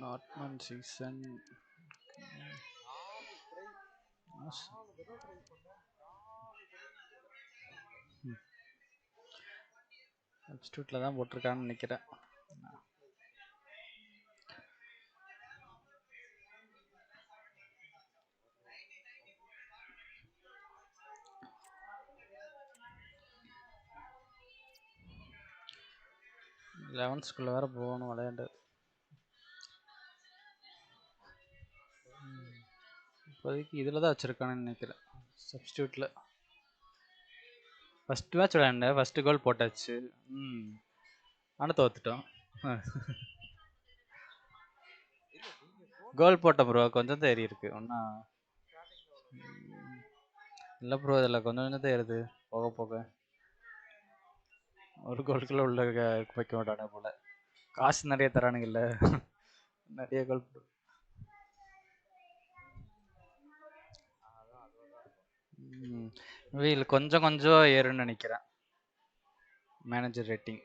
DORTMUND season. சப்ஸ்டியூட்ல தான் போட்டிருக்கான்னு நினைக்கிறேன். லெவன்ஸ்குள்ள வேற போகணும் விளையாண்டு. இப்போதைக்கு இதில் தான் வச்சுருக்கான்னு நினைக்கிறேன், சப்ஸ்டியூட்டில். ஃபஸ்ட் மேட்ச் விளையாண்டேன், ஃபஸ்ட்டு கோல் போட்டாச்சு. ஆனால் தோத்துட்டோம். கோல் போட்டேன் ப்ரோ, கொஞ்சம் தான் ஏறி இருக்கு ஒன்றா. இல்லை ப்ரோ, இதில் கொஞ்சம் கொஞ்சம் தான் ஏறுது போக போக. ஒரு கோலுக்குள்ளே உள்ள வைக்க மாட்டானே போல. காசு நிறைய தரானுங்கல்ல, நிறைய கோல். இதில் கொஞ்சம் கொஞ்சம் ஏறுன்னு நினைக்கிறேன் மேனேஜர் ரேட்டிங்.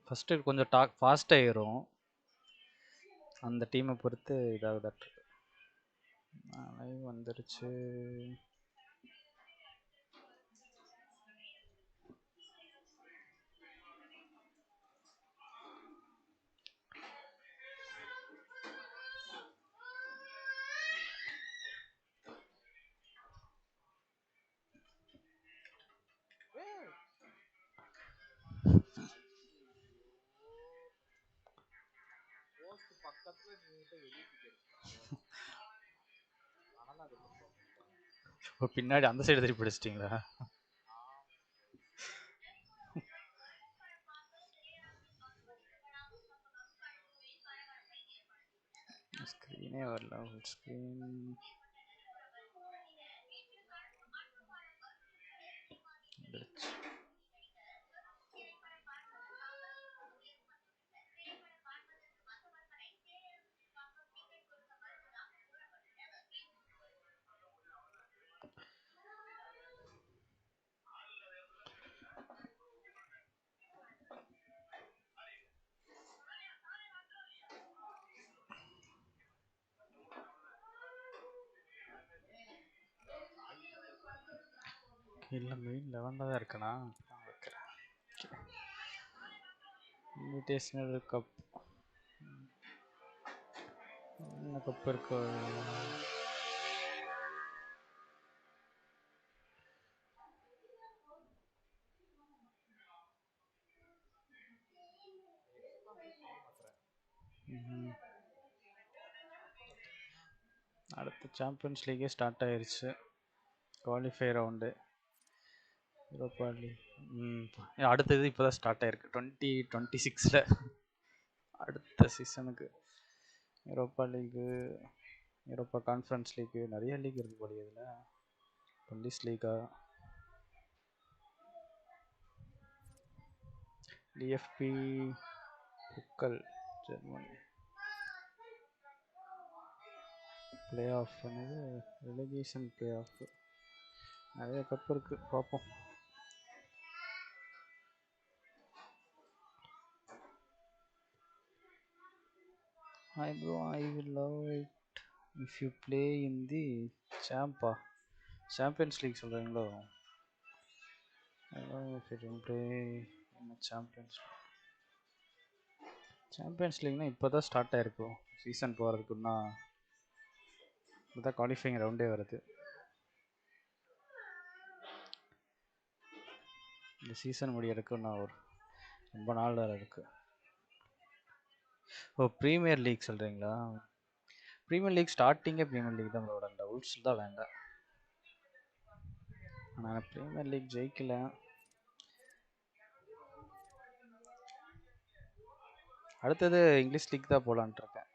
ஃபஸ்ட்டு கொஞ்சம் ஃபாஸ்ட்டாக ஏறும், அந்த டீமை பொறுத்து இதாகுதாட்டு. லைவ் வந்துருச்சு. பின்னாடி அந்த சைடு திருப்பி பிடிச்சிட்டிங்களா? ஸ்க்ரீனே வரல, ஸ்க்ரீன் இல்லை, மெயின் 11 தான் இருக்கணா. இன்விடேஷனல் கப் என்ன கப் இருக்கு? அடுத்த சாம்பியன்ஸ் லீகே ஸ்டார்ட் ஆயிருச்சு, குவாலிஃபை ரவுண்டு. யூரோப்பா லீக் அடுத்தது இப்போ தான் ஸ்டார்ட் ஆயிருக்கு 2026. அடுத்த சீசனுக்கு Europa league, Europa conference league, நிறைய லீக் இருக்கு போல இதில். Bundesliga, DFB, Pokal, Germany play off பண்ணது, ரெலிகேஷன் பிளே ஆஃப், நிறைய கப் இருக்கு, பார்ப்போம். I bro, I will love it if you play in the champions league சொல்கிறீங்களோ? I love if you don't play in the champions லீக்னா இப்போ தான் start ஆகிருக்கும், season போகிறதுக்குன்னா இப்போ தான் குவாலிஃபைங் ரவுண்டே வருது. இந்த சீசன் முடியறதுக்குன்னா ஒரு ரொம்ப நாள் வேறு இருக்குது. ஓ, ப்ரீமியர் லீக் சொல்கிறீங்களா? ப்ரீமியர் லீக் ஸ்டார்டிங்கே ப்ரீமியர் லீக் தான் விளையாண்டா, உல்ஸ் தான் வேண்டாம். நான் ப்ரீமியர் லீக் ஜெயிக்கல. அடுத்தது இங்கிலீஷ் லீக் தான் போகலான்ட்டு இருக்கேன்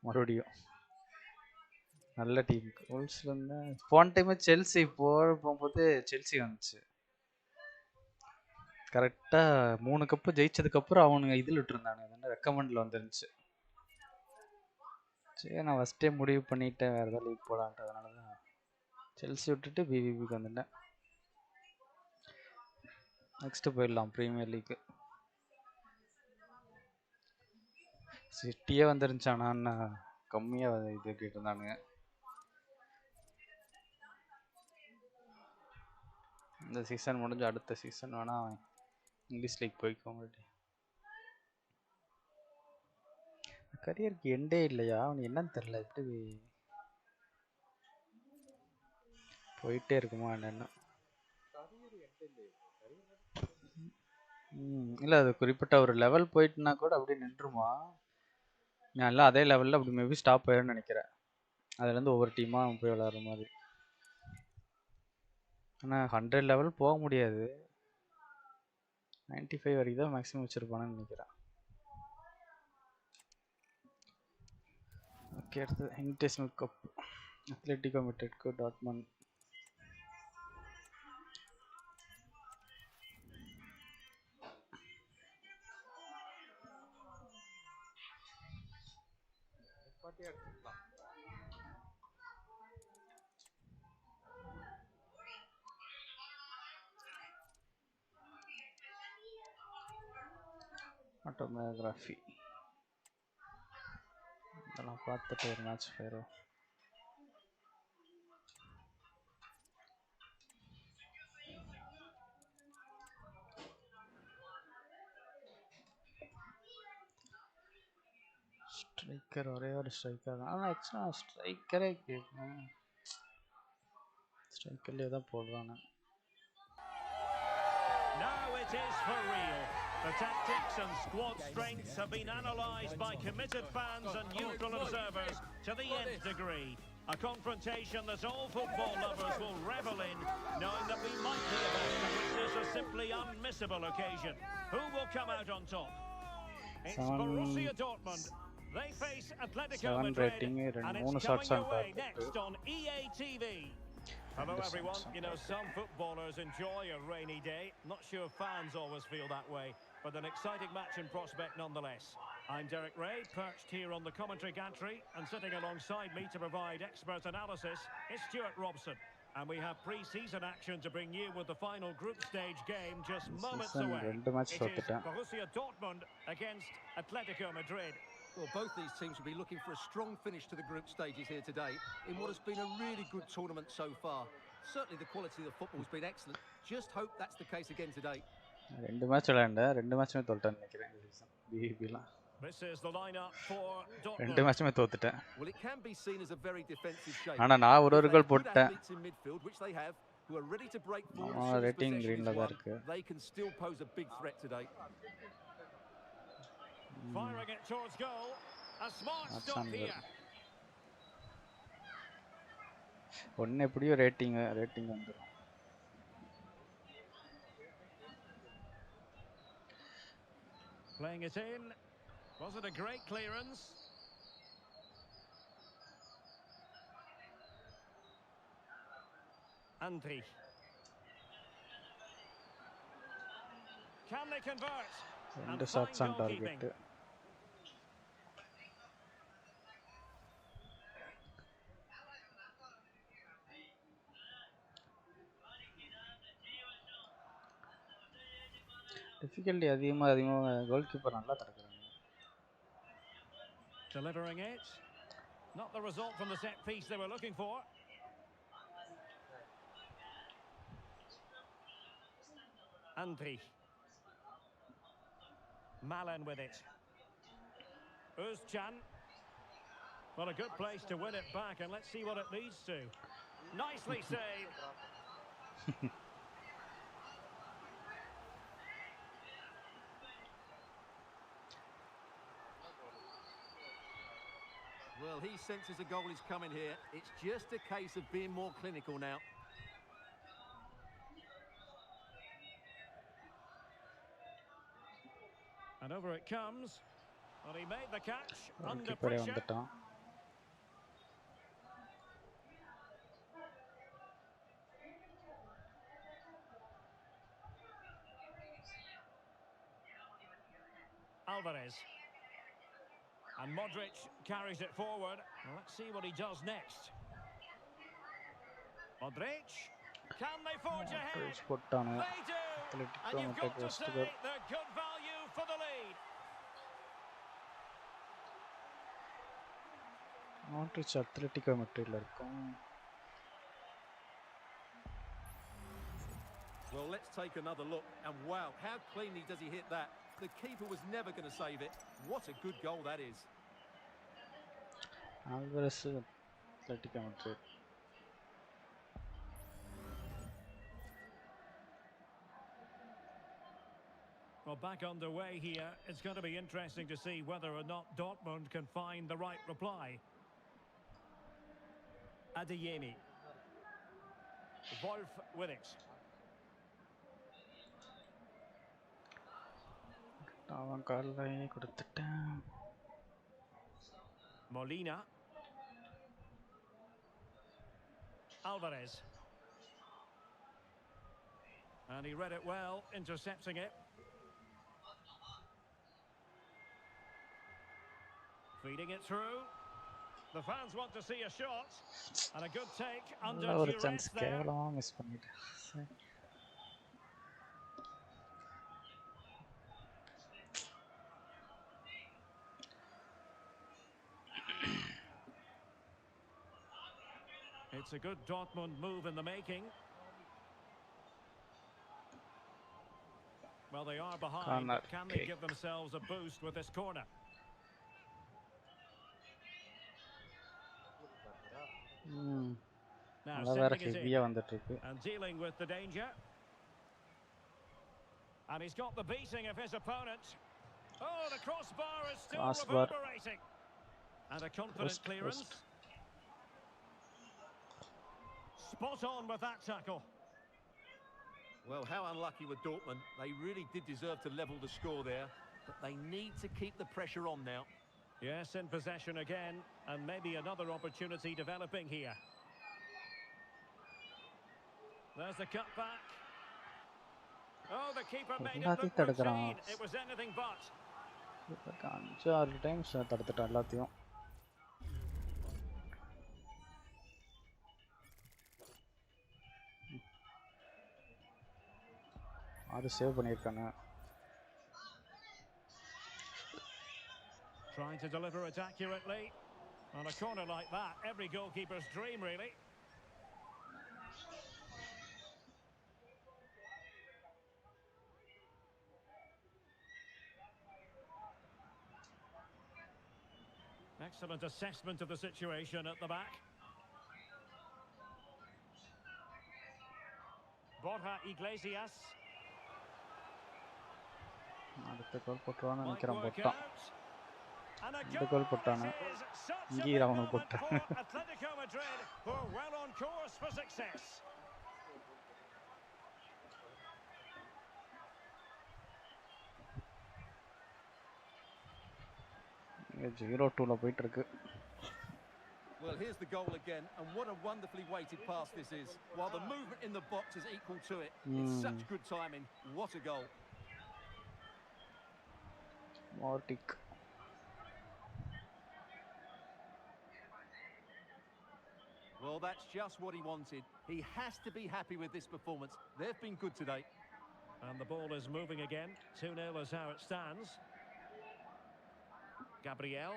மறுபடியும். நல்ல டீம் உல்ஸ்ல இருந்தேன் போன டைம். செல்சி போகும்போது செல்சி வந்துச்சு கரெக்டாக 3 கப்பு ஜெயிச்சதுக்கப்புறம் அவனுங்க இதில் விட்டுருந்தானுங்க, ரெக்கமெண்டில் வந்துருந்துச்சு. சரி, நான் ஃபஸ்ட்டே முடிவு பண்ணிட்டேன் வேறு ஏதாவது லீக் போகலான்ட்டு, அதனால தான் செல்சி விட்டுட்டு பிவிபிக்கு வந்துட்டேன். நெக்ஸ்ட்டு போயிடலாம் ப்ரீமியர் லீக்கு. சிட்டியே வந்துருந்துச்சானா கம்மியாக இது கேட்டிருந்தானுங்க. இந்த சீசன் முடிஞ்சு அடுத்த சீசன் வேணா இங்கிலீஷ் லீக் போய்க்கோங்க. கரியருக்கு எண்டே இல்லையா அவனுக்கு என்னன்னு தெரியல. எப்படி போயிட்டே இருக்குமா என்னென்ன. இல்லை அது குறிப்பிட்ட ஒரு லெவல் போயிட்டுனா கூட அப்படியே நின்றுமா. நான் எல்லாம் அதே லெவலில் அப்படி மேபி ஸ்டாப் ஆயிடும்னு நினைக்கிறேன். அதுலேருந்து ஒவ்வொரு டீமாக போய் விளாட்ற மாதிரி. ஆனால் 100 லெவல் போக முடியாது. 95 வரைக்கும் தான் மேக்ஸிமம் வச்சுருப்பானு நினைக்கிறேன். ஓகே, அடுத்தது international cup. Atletico மேட்ரிட்க்கு Dortmund. Autobiography இதெல்லாம் பார்த்துட்டு ஒரு மேட்ச் போயிடும். ஸ்ட்ரைக்கர் ஒரே ஒரு ஸ்ட்ரைக்கர் தான். ஆனால் ஆக்சுவலாக ஸ்ட்ரைக்கரே கேட்கணும். ஸ்ட்ரைக்கர்லேயே தான் போடுறானே. Now it is for real. The tactics and squad strengths have been analysed by committed fans and neutral observers to the nth degree. A confrontation that all football lovers will revel in, knowing that we might be about to witness a simply unmissable occasion. Who will come out on top? It's Borussia Dortmund. They face Atletico Madrid, and it's coming your way next on EA TV. Hello everyone. You know, some footballers enjoy a rainy day. Not sure fans always feel that way, but an exciting match in prospect nonetheless. I'm Derek Ray, perched here on the commentary gantry, and sitting alongside me to provide expert analysis is Stuart Robson. And we have pre-season action to bring you with the final group stage game just moments away. It is Borussia Dortmund against Atletico Madrid. Well, both these teams will be looking for a strong finish to the group stages here today in what has been a really good tournament so far. Certainly the quality of the football has been excellent. Just hope that's the case again today. ரெண்டு match விளையாண்டேன், ரெண்டு மேட்சுமே தோல்ட்டேன்னு நினைக்கிறேன் இந்த season. BVBலாம் This is the lineup for Dortmund. ரெண்டு மேட்சுமே தோத்துட்டேன். Well, it can be seen as a very defensive shape. ஆனா நான் ஒரு கோல் போட்டேன். Which they have, who are ready to break forward. Rating கிரீன்ல தான் இருக்கு. They can still pose a big threat today. Firing it towards goal. A smart stop here. ஒன்னு எப்படியோ rating வந்துரும். Playing it in. Was it a great clearance? Andri. Can they convert? ரெண்டு shots on target. Difficulty அதிகமாக goal keeper நல்லா தடுக்குறாங்க. Delivering it. Not the result from the set piece they were looking for. Andri. Malen with it. Özcan. Well, a good place to win it back, and let's see what it leads to. Nicely saved. Well, he senses a goal is coming here. It's just a case of being more clinical now. And over it comes. Well, he made the catch under pressure. Alvarez. And Modric carries it forward. Well, let's see what he does next. Modric. Can they forge ahead? They do. And you've got to say they're good value for the lead. Outreach Atletico Madrid இருக்கும். Well, let's take another look. And wow, how cleanly does he hit that? The keeper was never going to save it. What a good goal that is. Alvarez Atletico Madrid. Well, back underway here. It's going to be interesting to see whether or not Dortmund can find the right reply. Adeyemi. Wolf with it. அவன் கால்ல கொடுத்துட்டேன். Molina. Alvarez. And he read it well, intercepting it. Feeding it through. The fans want to see a shot. And a good take under ஒரு duress chance there. கேவலமா miss பண்ணிட்டேன். It's a good Dortmund move in the making. Well, they are behind. Corner Can they kick. give themselves a boost with this corner? Now வேற sending it ஹெவியா in வந்துட்டு இருக்கு. and dealing with the danger. And he's got the beating of his opponent. Oh, the crossbar is still Crossbar. reverberating. And a confident clearance. Spot on with that tackle. Well, how unlucky with Dortmund. They really did deserve to level the score there, but they need to keep the pressure on now. Yes, in possession again, and maybe another opportunity developing here. There's the cut back. Oh, the keeper made it look routine. It was anything but. 5-6 times தடுத்துட்டான் எல்லாத்தையும். அது save பண்ணிருக்கானே. Trying to deliver it accurately. On a corner like that, every goalkeeper's dream, really. Excellent assessment of the situation at the back. Borja Iglesias. அடுத்த கோல் போட்டுவான்னு Might நினைக்கிறேன். work போட்டான். out. And a இந்த கோல் goal போட்டானே. it is. Such a இங்கே big அவனுக்கு moment போட்டான். for Atletico Madrid, who are well on course for success. இங்க 0-2ல போயிட்டு இருக்கு. Well, here's the goal again, and what a wonderfully weighted pass this is. While the movement in the box is equal to it, it's such good timing. What a goal. Mortic. Well, that's just what he wanted. He has to be happy with this performance. They've been good today. And the ball is moving again. 2-0 is how it stands. Gabriel.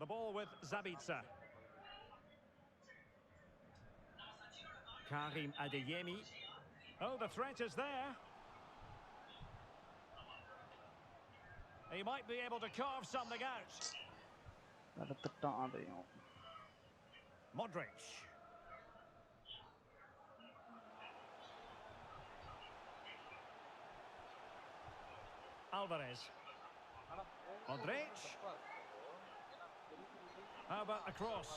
The ball with Zabitzer. Karim Adeyemi. Oh, the threat is there. He might be able to carve something out. தடுத்துட்டான் அதையும். Modric. Alvarez. Modric. How about a cross?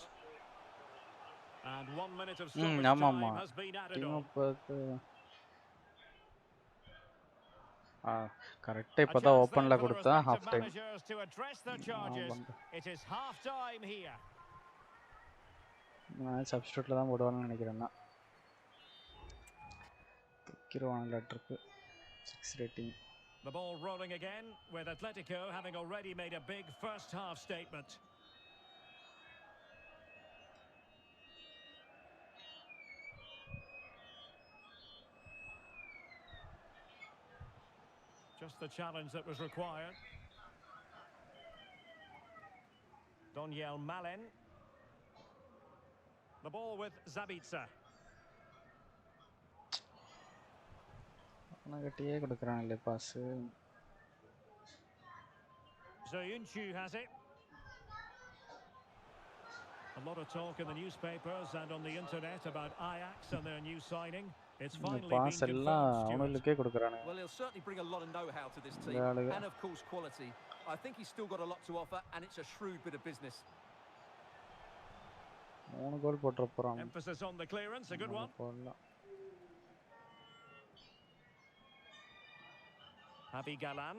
And 1 minute of stoppage time has been added on. கரெக்ட்டா இப்பதான் ஓபன்ல கொடுத்தா half time. To address their charges. It is half time here. நான் சப்ஸ்டிட்யூட்ல தான் போடுவான்னு நினைக்கிறேன். தூக்கிடுவாங்க இருக்கு. 6 rating. The ball rolling again with Atletico having already made a big first half statement. Just the challenge that was required. Daniel Malen. The ball with Zabitsa. அவனகிட்டயே கொடுக்குறானே pass. Soyuncu has it. A lot of talk in the newspapers and on the internet about Ajax and their new signing. It's finally been pass எல்லாம் அவனுக்கே கொடுக்குறானே. Well, he'll certainly bring a lot of know-how to this team and of course quality. I think he's still got a lot to offer and it's a shrewd bit of business. 3 கோல் போட்ற போறான். Emphasis on the clearance, a good one. Javi Galan.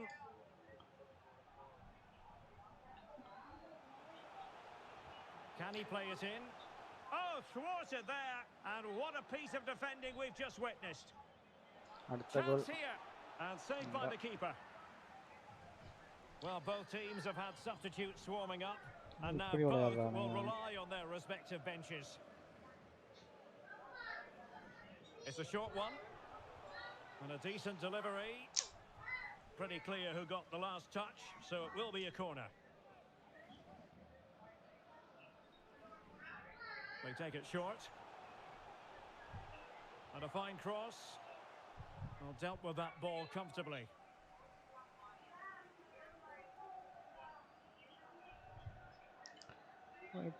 Can he play it in? Oh, thwarted there. And what a piece of defending we've just witnessed. Chance here. And saved by the keeper. Well, both teams have had substitutes swarming up. And now both will rely on their respective benches. It's a short one. And a decent delivery. Pretty clear who got the last touch, so it will be a corner. They take it short. And a fine cross. Well, dealt with that ball comfortably.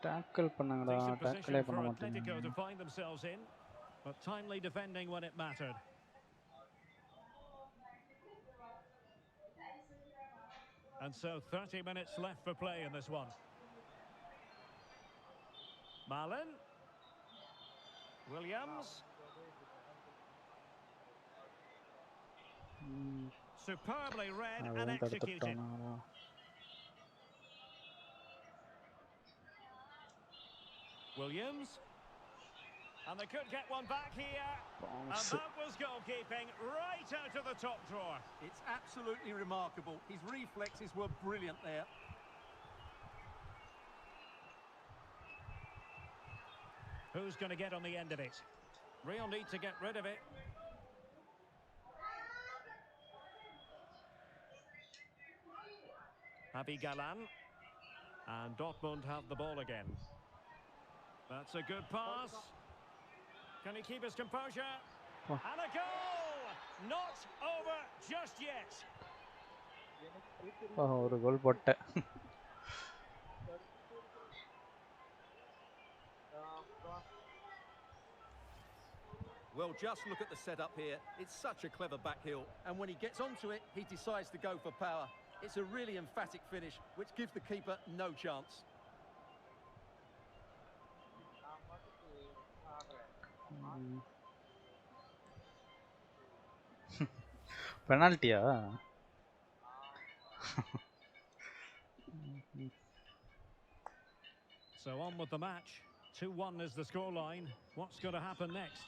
Tackle பண்ணாங்கடா, tackle பண்ண மாட்டாங்க. Atletico to find themselves in, but timely defending when it mattered. And so 30 minutes left for play in this one. Malen. Williams. Superbly read and executed. Williams. And they could get one back here. And that was goalkeeping right out of the top drawer. It's absolutely remarkable. His reflexes were brilliant there. Who's going to get on the end of it? Real need to get rid of it. Javi Galan. And Dortmund have the ball again. That's a good pass. Can he keep his composure? And a goal! Not over just yet. ஒரு கோல் போட்ட. Well, just look at the setup here. It's such a clever back heel, and when he gets onto it, he decides to go for power. It's a really emphatic finish, which gives the keeper no chance. பெனால்ட்டியா? So on with the match. 2-1 is the scoreline. What's going to happen next?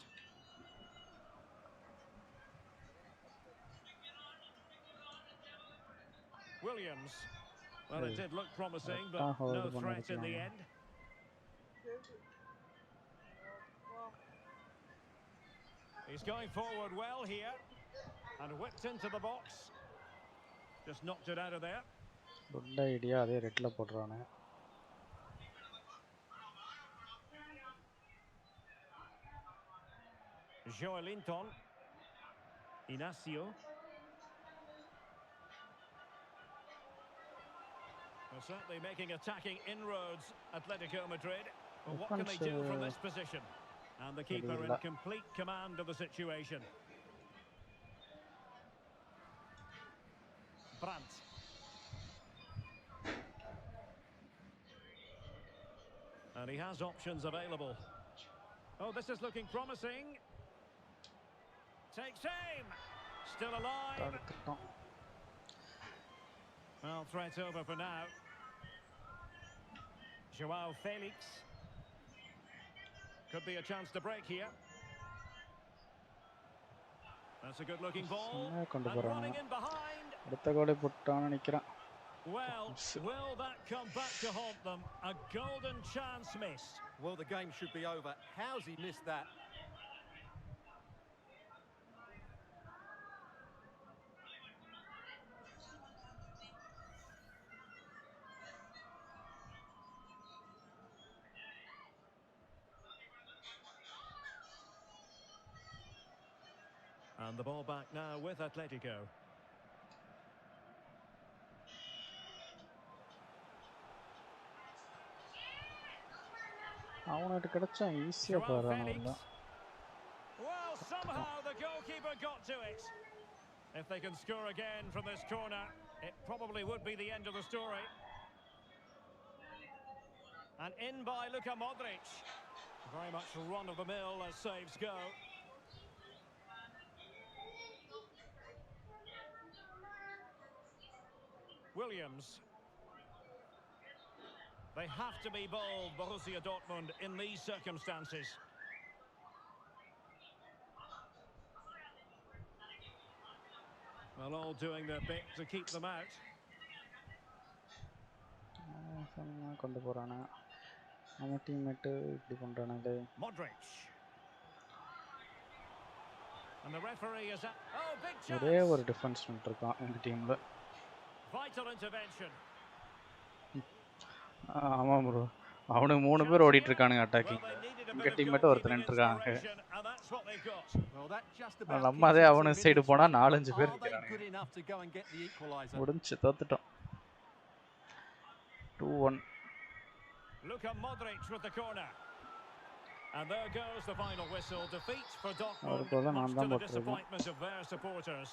Williams. Well, it did look promising, but no threat in the end. He's going forward well here. And whipped into the box. Just knocked it out of there. Good idea. அதே ரெட்ல போடுறானே. Joelinton. Inacio. Well, certainly making attacking inroads, Atletico Madrid. Well, what can they do from this position? And the keeper in complete command of the situation. Brandt. And he has options available. Oh, this is looking promising. Takes aim. Still alive. Well, threat over for now. Joao Felix. Could be a chance to break here. That's a good-looking ball. And running in behind. Well, will that come back to haunt them? A golden chance missed. Well, the game should be over. How's he missed that? And the ball back now with Atletico. அவனுக்கு கிடைச்சா ஈஸியா Joao பாறானே Felix. இல்ல. Well, somehow the goalkeeper got to it. If they can score again from this corner, it probably would be the end of the story. And in by Luka Modric. Very much run-of-the-mill as saves go. Williams. They have to be bold, Borussia Dortmund, in these circumstances. Well, all doing their bit to keep them out. கொண்டு போறானே. நம்ம teammate இப்படி பண்றானே. Modric. And the referee is at... Oh, big chance. ஒரே ஒரு defence இருக்கான் இந்த டீம்ல. Vital intervention. ஆமா ப்ரோ. அவனுக்கு 3 பேர் ஓடிட்டு இருக்கானுங்க அட்டாக்கிங். இங்க டீம்மேட் ஒருத்தர் நின்னுட்டாங்க. நம்ம அதே அவன சைடு போனா 4-5 பேர் நிக்கறானுங்க. முடிஞ்சு தோத்துட்டோம். 2-1. Luka Modric with the corner. And there goes the final whistle. Defeat for Dortmund, much to the disappointment of their supporters.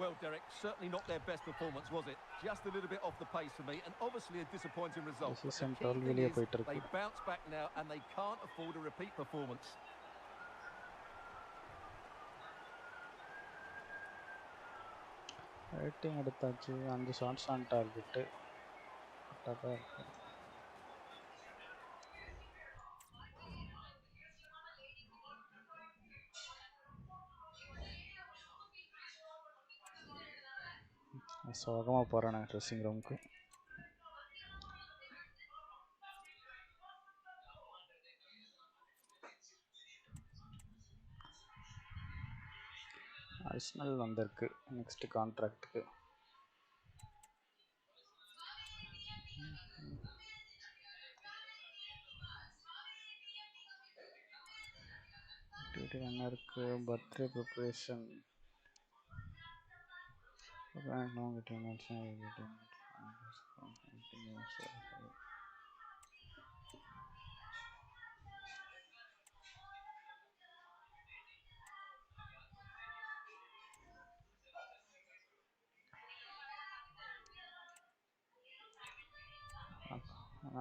Well, Derek, certainly not their best performance, was it? Just a little bit off the pace for me, and obviously a disappointing result. The key thing is they bounce back now, and they can't afford a repeat performance. Rating எடுத்தாச்சு 5 shots on target. கரெக்ட்டா இருக்கு. சோகமா போறானே dressing ரூமுக்கு. Additional வந்திருக்கு next கான்ட்ராக்ட்க்கு. DD என்ன இருக்கு? Birthday preparation.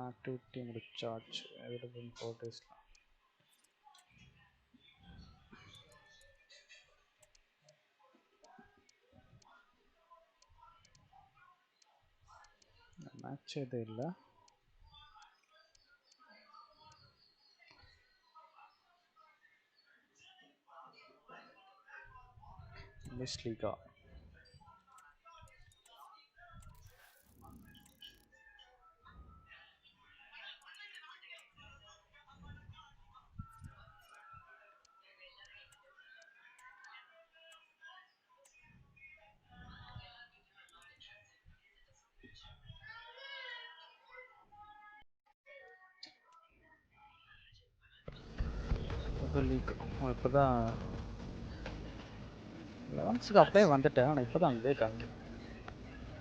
Activity முடிச்சாச்சு. available in 4 days. மேட்ச் எது இல்லை. English Liga. லீக் இப்போ தான் 11th அப்படியே வந்துட்டேன். ஆனால் இப்போ தான் அங்கே காமிக்கிறேன்.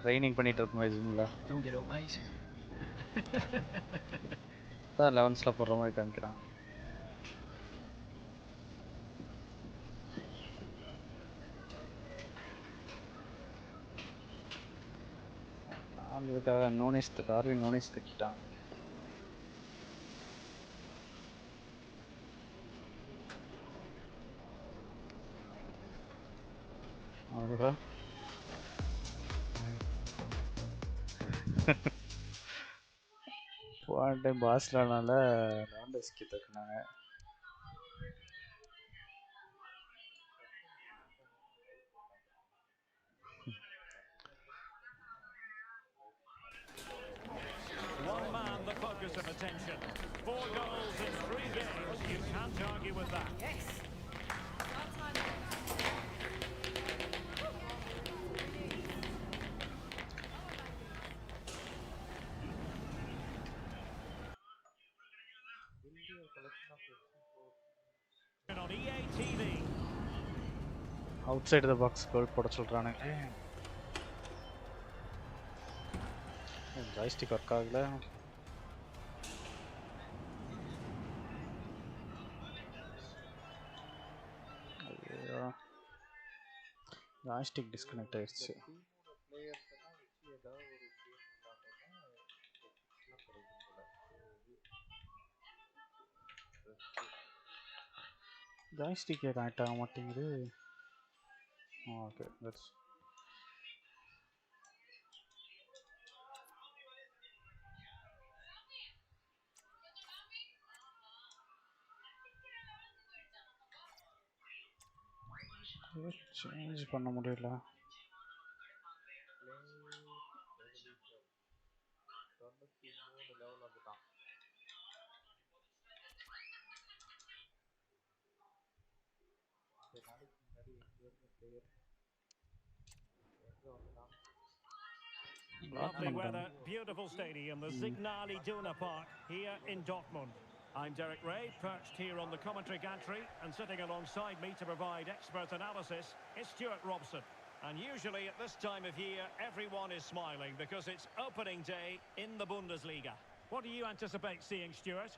ட்ரைனிங் பண்ணிட்டு இருக்கும் வயசுங்களா தான் 11th போடுற மாதிரி காமிக்கிறான். அதுக்காக ஆர்வின் நோனிஸ் திட்டான். அவ்வளோ போன time பார்சலோனால லாண்டஸ்கி தக்குனாங்க. One man the focus of attention. 4 goals in 3 games. You can't argue with that. Yes. On EA TV. outside the box கோல் போட சொல்றானுங்க. ஜாய்ஸ்டிக் ஒர்க் ஆகல. ஜாய்ஸ்டிக் டிஸ்கனெக்ட் ஆயிடுச்சு. ஜாய்ஸ்டிக் கனெக்ட் ஆக மாட்டேங்குது. ஓகே தட்ஸ் சேஞ்ச் பண்ண முடியல. Lovely weather, beautiful stadium, the Signal Iduna Park here in Dortmund. I'm Derek Ray, perched here on the commentary gantry, and sitting alongside me to provide expert analysis is Stuart Robson. And usually at this time of year, everyone is smiling because it's opening day in the Bundesliga. What do you anticipate seeing, Stuart?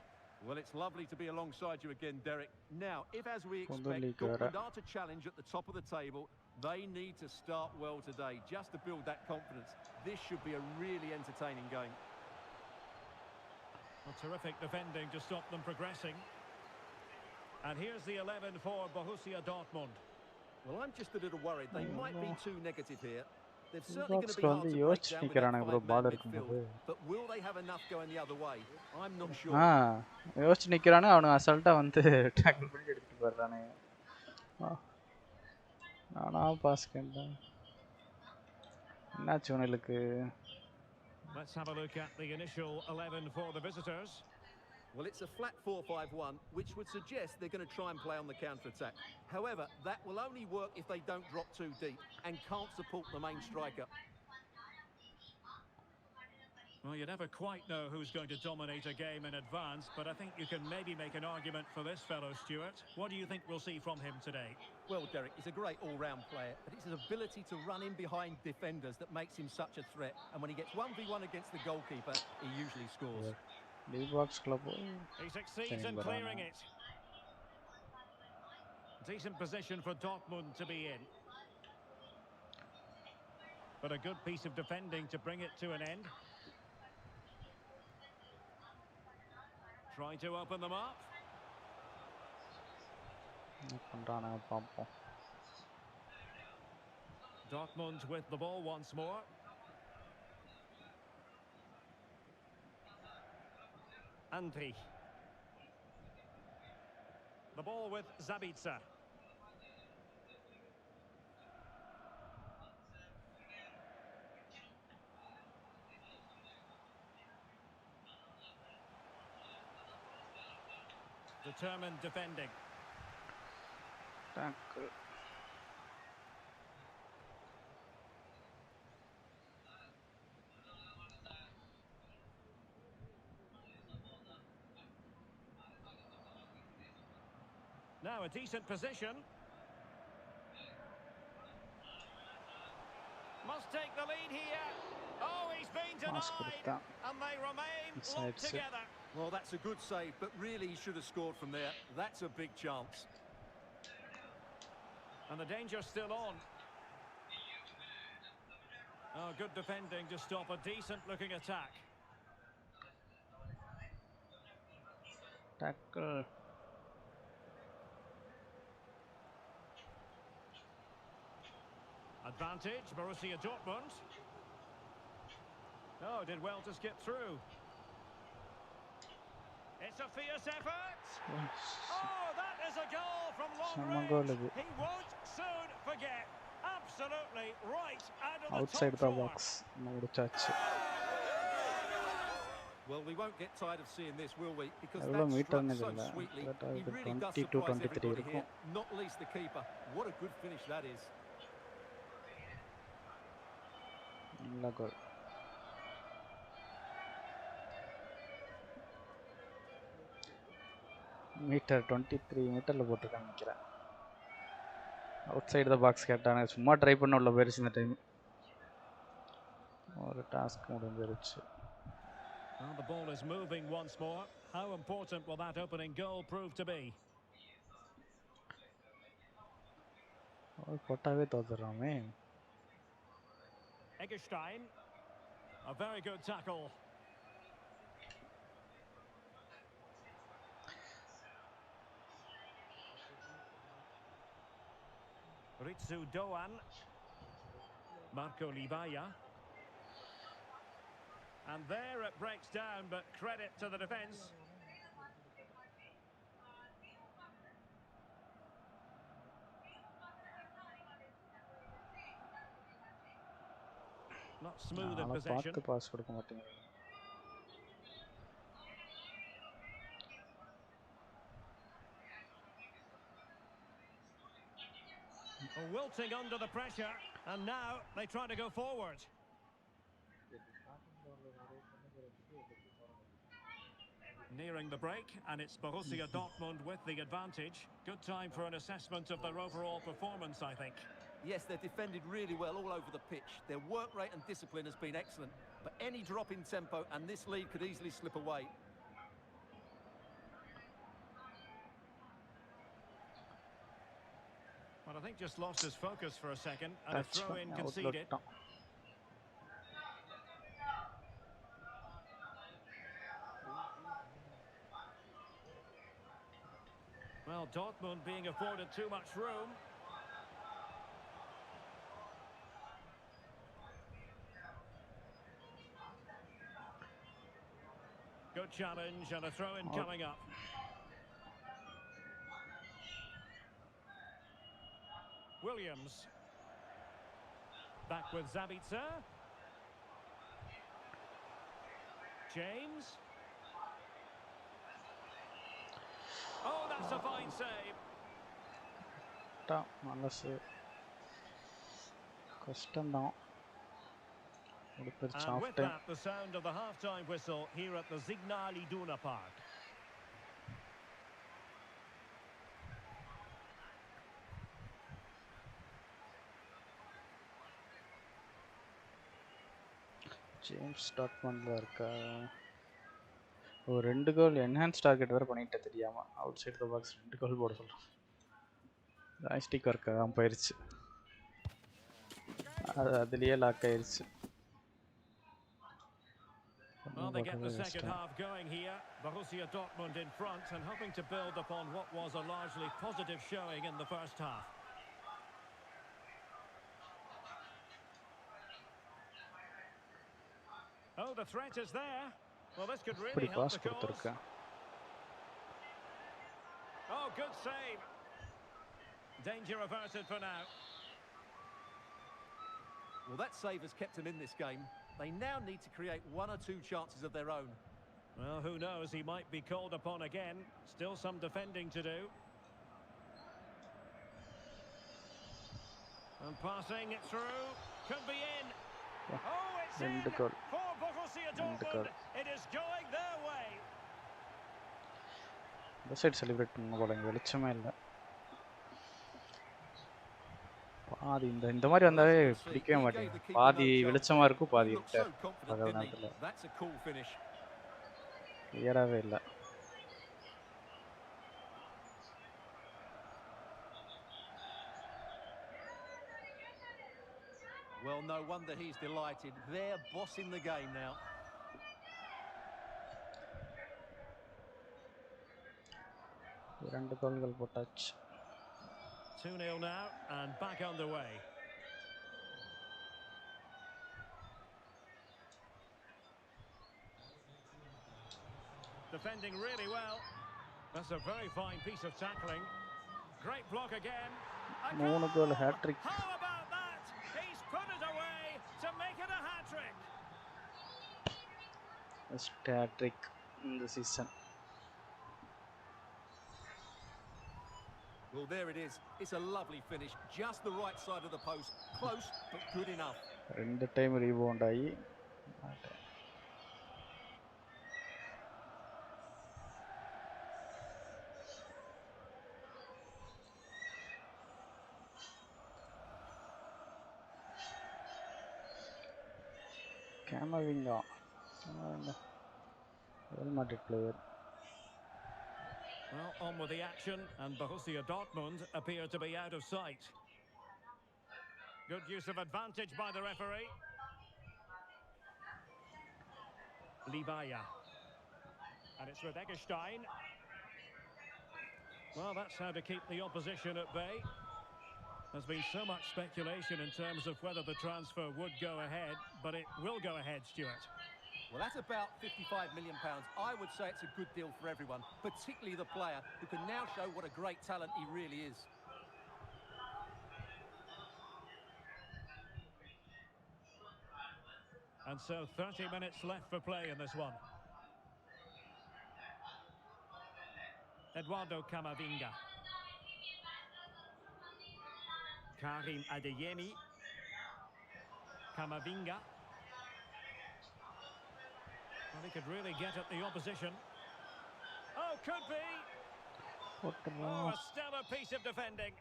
Well, it's lovely to be alongside you again, Derek. Now, if as we expect, Dortmund are to challenge at the top of the table, they need to start well today, just to build that confidence. This should be a really entertaining game. Well, terrific defending to stop them progressing. And here's the 11 for Borussia Dortmund. Well, I'm just a little worried. They might be too negative here. They're certainly going to be hard to break down with that five-man midfield. But will they have enough going the other way? I'm not sure. யோசிச்சு நிக்கிறானே அவனுங்க அசால்ட்டா வந்து tackle பண்ணி எடுத்துட்டு போறானே. நானா pass கேண்டேன். என்னாச்சு உனக்கு? Let's have a look at the initial 11 for the visitors. Well, it's a flat 4-5-1, which would suggest they're going to try and play on the counter-attack. However, that will only work if they don't drop too deep and can't support the main striker. Well, you never quite know who's going to dominate a game in advance, but I think you can maybe make an argument for this fellow, Stuart. What do you think we'll see from him today? Well, Derek, he's a great all-round player, but it's his ability to run in behind defenders that makes him such a threat. And when he gets 1v1 against the goalkeeper, he usually scores. He succeeds in clearing it. Decent position for Dortmund to be in. But a good piece of defending to bring it to an end. Trying to open them up. Dortmund with the ball once more. Andri. The ball with Zabitzer. Determined defending. Tackle. Now a decent position. Must take the lead here. Oh, he's been denied. And they remain locked together. Well, that's a good save, but really he should have scored from there. That's a big chance. And the danger's still on. Oh, good defending to stop a decent-looking attack. Tackle. Advantage, Borussia Dortmund. Oh, did well to skip through. It's a fierce effort. Oh, that is a goal from long range. He won't soon forget. Absolutely right out of the outside top the box. Well, we won't get tired of seeing this, will we? Because that's struck so sweetly. He really does surprise everybody here, not least the keeper. What a good finish that is. Goal. Metre 23 மீட்டர்ல போட்டுருக்கான்னு நினைக்கிறேன். Outside the box கேட்டாங்க, சும்மா try பண்ண உள்ள போயிருச்சு இந்த time. ஒரு டாஸ்க் முடிஞ்சிருச்சு. Well, the ball is moving once more. How important will that opening goal prove to be? போட்டாவே தோத்துறாமே. Eggestein. A very good tackle. Ritsu Doan. Marco Livaya. And there it breaks down, but credit to the defence. Not smooth in possession. Pass கொடுக்க மாட்டீங்க. Wilting under the pressure, and now they try to go forward. Nearing the break, and it's Borussia Dortmund with the advantage. Good time for an assessment of their overall performance, I think. Yes, they've defended really well all over the pitch. Their work rate and discipline has been excellent. But any drop in tempo and this lead could easily slip away. Well, I think just lost his focus for a second, and a throw-in conceded. Well, Dortmund being afforded too much room. Good challenge and a throw-in coming up. Williams. Back with Zabitzer. James. Oh, that's a fine save. And with that, the sound of the half-time whistle here at the Signal Iduna Park. James DORTMUND இருக்கா. ஒரு 2 கோல் enhance target வேற பண்ணிட்டே தெரியாம out side the box 2 கோல் போட சொல்றோம். Joystick work ஆகாம போயிருச்சு. அதுலயே லாக் ஆயிருச்சு. Well, they get the second half going here. Borussia Dortmund in front and hoping to build upon what was a largely positive showing in the first half. Oh, the threat is there. Well, this could really help the cause. Oh, good save. Danger averted for now. Well, that save has kept them in this game. They now need to create 1 or 2 chances of their own. Well, who knows? He might be called upon again. Still some defending to do. And passing it through. Could be in. Oh, it's in for Borussia Dortmund. It is going their way. The side celebrate பண்ண போறாங்க, வெளிச்சமே இல்ல. பாதி இந்த மாதிரி வந்தாவே பிடிக்கவே மாட்டேங்குது. பாதி வெளிச்சமா இருக்கும், பாதி இருட்டா பகல் நேரத்துல. That's a cool finish. கிளியராவே இல்ல. Well, no wonder he's delighted. They're bossing the game now. இரண்டு கோல்கள் போட்டாச்சு. 2-0 now and back underway. Defending really well. That's a very fine piece of tackling. Great block again. Mono goal hat-trick. How about that? He's put it away to make it a hat-trick. First hat-trick in the season. Well, there it is. It's a lovely finish. Just the right side of the post. Close, but good enough. End time rebound ஆகி Camavinga. Real Madrid player. Well, on with the action, and Borussia Dortmund appear to be out of sight. Good use of advantage by the referee. Libaya. And it's with Eggestein. Well, that's how to keep the opposition at bay. There's been so much speculation in terms of whether the transfer would go ahead, but it will go ahead, Stuart. Well, that's about £55 million. I would say it's a good deal for everyone, particularly the player, who can now show what a great talent he really is. And so 30 minutes left for play in this one. Eduardo Camavinga. Karim Adeyemi. Camavinga. Well, he could really get at the opposition. Oh, could be. Oh, a stellar piece of defending.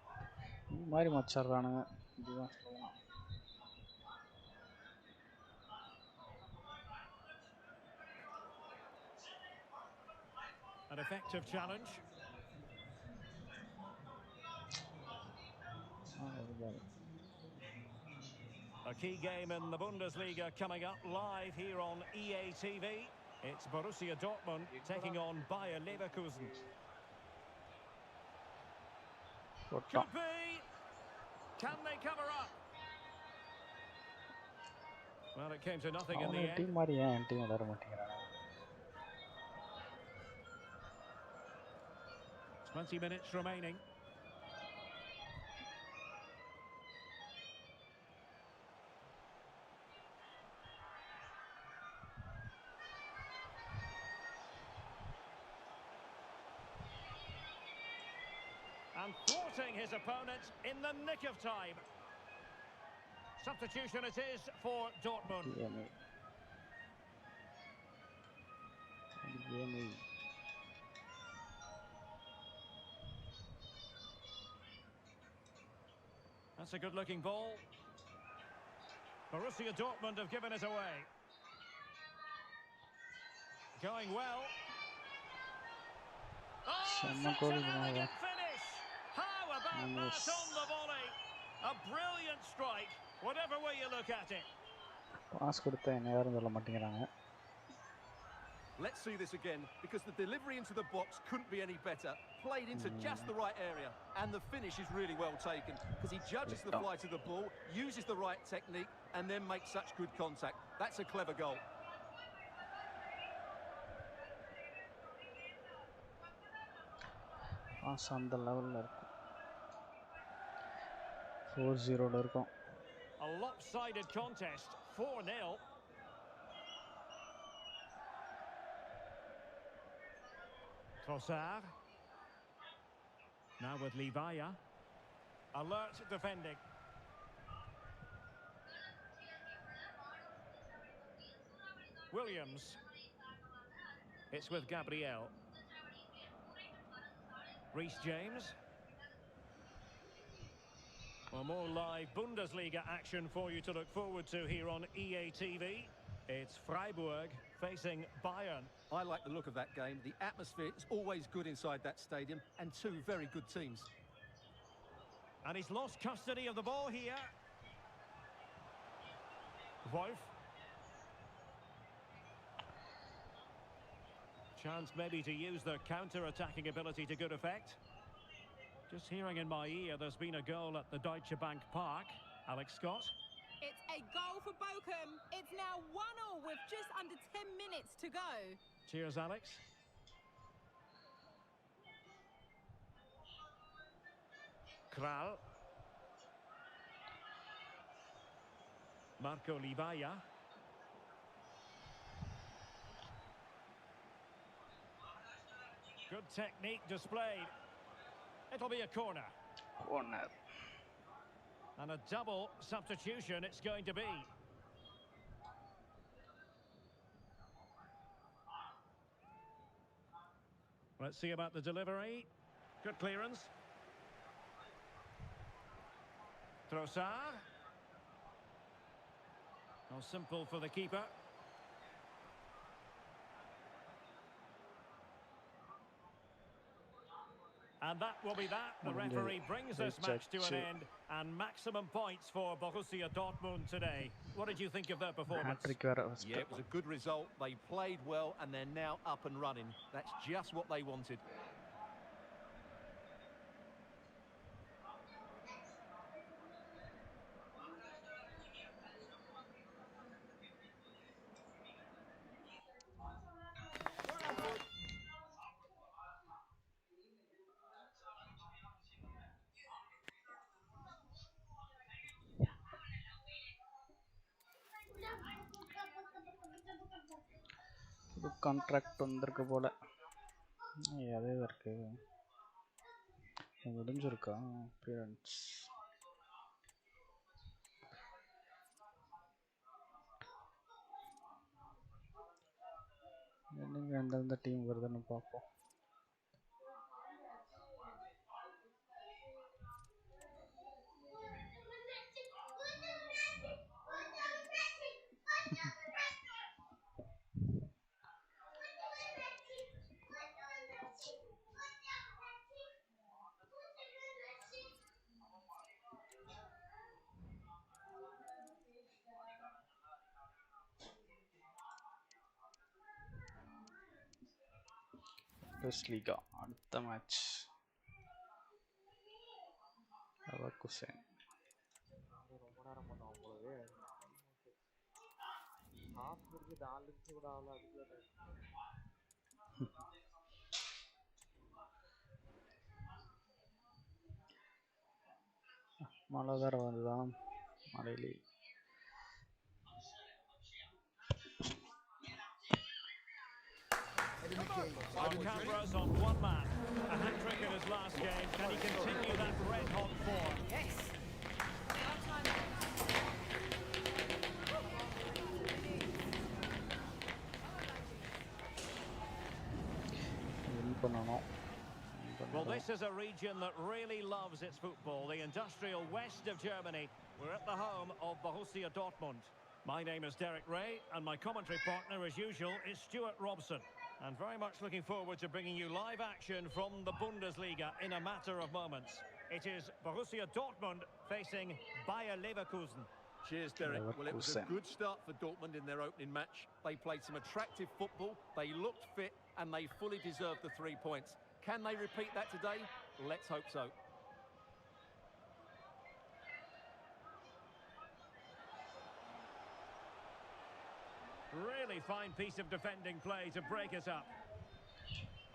An effective challenge. A key game in the Bundesliga coming up live here on EA TV. It's Borussia Dortmund taking on Bayer Leverkusen. Could be. Can they cover up? Well, it came to nothing in the end. 20 minutes remaining. And thwarting his opponent in the nick of time. Substitution it is for Dortmund. That's a good-looking ball. Borussia Dortmund have given it away. Going well. Oh, such an elegant finish! How about that on the volley? A brilliant strike, whatever way you look at it. Let's see this again, because the delivery into the box couldn't be any better. Played into just the right area, and the finish is really well taken, because he judges the flight of the ball, uses the right technique, and then makes such good contact. That's a clever goal. அந்த லெவல்ல இருக்கு 4-0 ல இருக்கும். A lopsided contest, 4-0. Trossard. Now with Libaya. Alert defending. Williams. It's with Gabriel. Reece James. Well, more live Bundesliga action for you to look forward to here on EA TV. It's Freiburg facing Bayern. I like the look of that game. The atmosphere is always good inside that stadium, and two very good teams. And he's lost custody of the ball here. Wolf. Chance maybe to use their counter-attacking ability to good effect. Just hearing in my ear, there's been a goal at the Deutsche Bank Park. Alex Scott. It's a goal for Bochum. It's now 1-1 with just under 10 minutes to go. Cheers, Alex. Kral. Marco Libaya. Good technique displayed. It'll be a corner. Corner. And a double substitution it's going to be. Let's see about the delivery. Good clearance. Trossard. Oh, simple for the keeper. And that will be that. The referee brings this match to an end, and maximum points for Borussia Dortmund today. What did you think of their performance? Yeah, it was a good result. They played well, and they're now up and running. That's just what they wanted. Contract வந்திருக்கு போல. அதே தான் இருக்கு. முடிஞ்சிருக்கா appearance? என்னங்க எந்தெந்த team வருதுன்னு பார்ப்போம். Bundesliga அடுத்த மேட்ச் லெவர்குசன். ரொம்ப நேரம் பண்ணோம் போலவே. ஹாஃப் முடிஞ்சு 4 நிமிஷம் கூட ஆகல அதுக்குள்ள. மழை வேற வந்துதான். மழையிலே On cameras on one man, a hat-trick in his last game. Can he continue that red-hot form? Yes. Well, this is a region that really loves its football, the industrial west of Germany. We're at the home of Borussia Dortmund. My name is Derek Ray, and my commentary partner, as usual, is Stuart Robson. And very much looking forward to bringing you live action from the Bundesliga in a matter of moments. It is Borussia Dortmund facing Bayer Leverkusen. Cheers, Derek. Well, it was a good start for Dortmund in their opening match. They played some attractive football, they looked fit, and they fully deserved the 3 points. Can they repeat that today? Let's hope so. Really fine piece of defending play to break it up.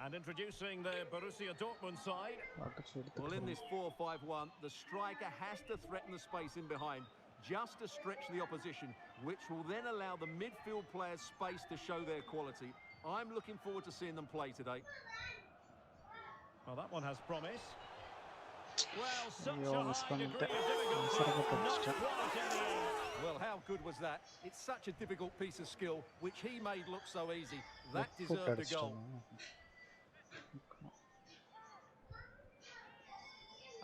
And introducing the Borussia Dortmund side. Well, in this 4-5-1, the striker has to threaten the space in behind, just to stretch the opposition, which will then allow the midfield players space to show their quality. I'm looking forward to seeing them play today. Well, that one has promise. Well, such a high degree of difficulty. Not quite in the end. Well, how good was that? It's such a difficult piece of skill, which he made look so easy. That deserved a goal.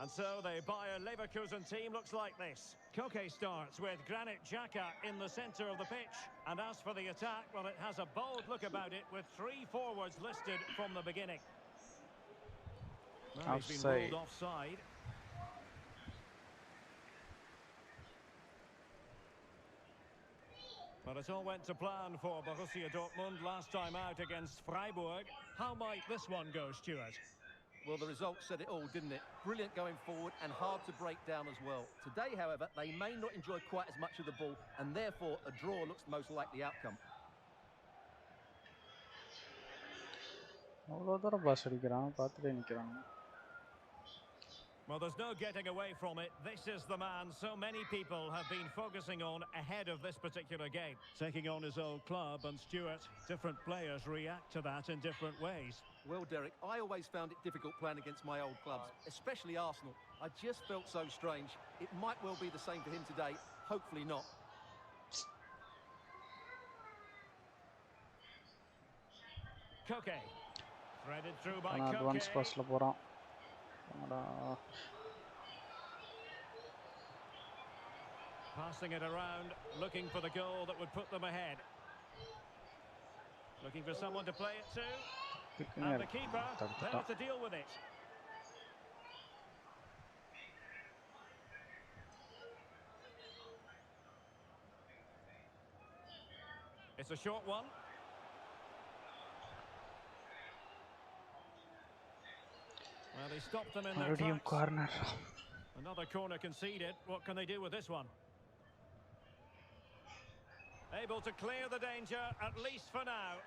And so the Bayer Leverkusen team looks like this. Koke starts with Granit Xhaka in the centre of the pitch. And as for the attack, well, it has a bold look about it with 3 forwards listed from the beginning. Well, he's been ruled offside. But it all went to plan for Borussia Dortmund last time out against Freiburg. How might this one go, Stuart? Well, the result said it all, didn't it? Brilliant going forward and hard to break down as well. Today, however, they may not enjoy quite as much of the ball, and therefore a draw looks the most likely outcome. Well, there's no getting away from it. This is the man so many people have been focusing on ahead of this particular game. Taking on his old club, and Stuart, different players react to that in different ways. Well, Derek, I always found it difficult playing against my old clubs, especially Arsenal. I just felt so strange. It might well be the same for him today. Hopefully not. Koke. Threaded through by Koke. Passing it around, looking for the goal that would put them ahead. Looking for someone to play it to. And the keeper, there to deal with it. It's a short one. Well, they stopped them in their tracks. Corner. Another corner conceded. What can they do with this one? Able to clear the danger, at least for now.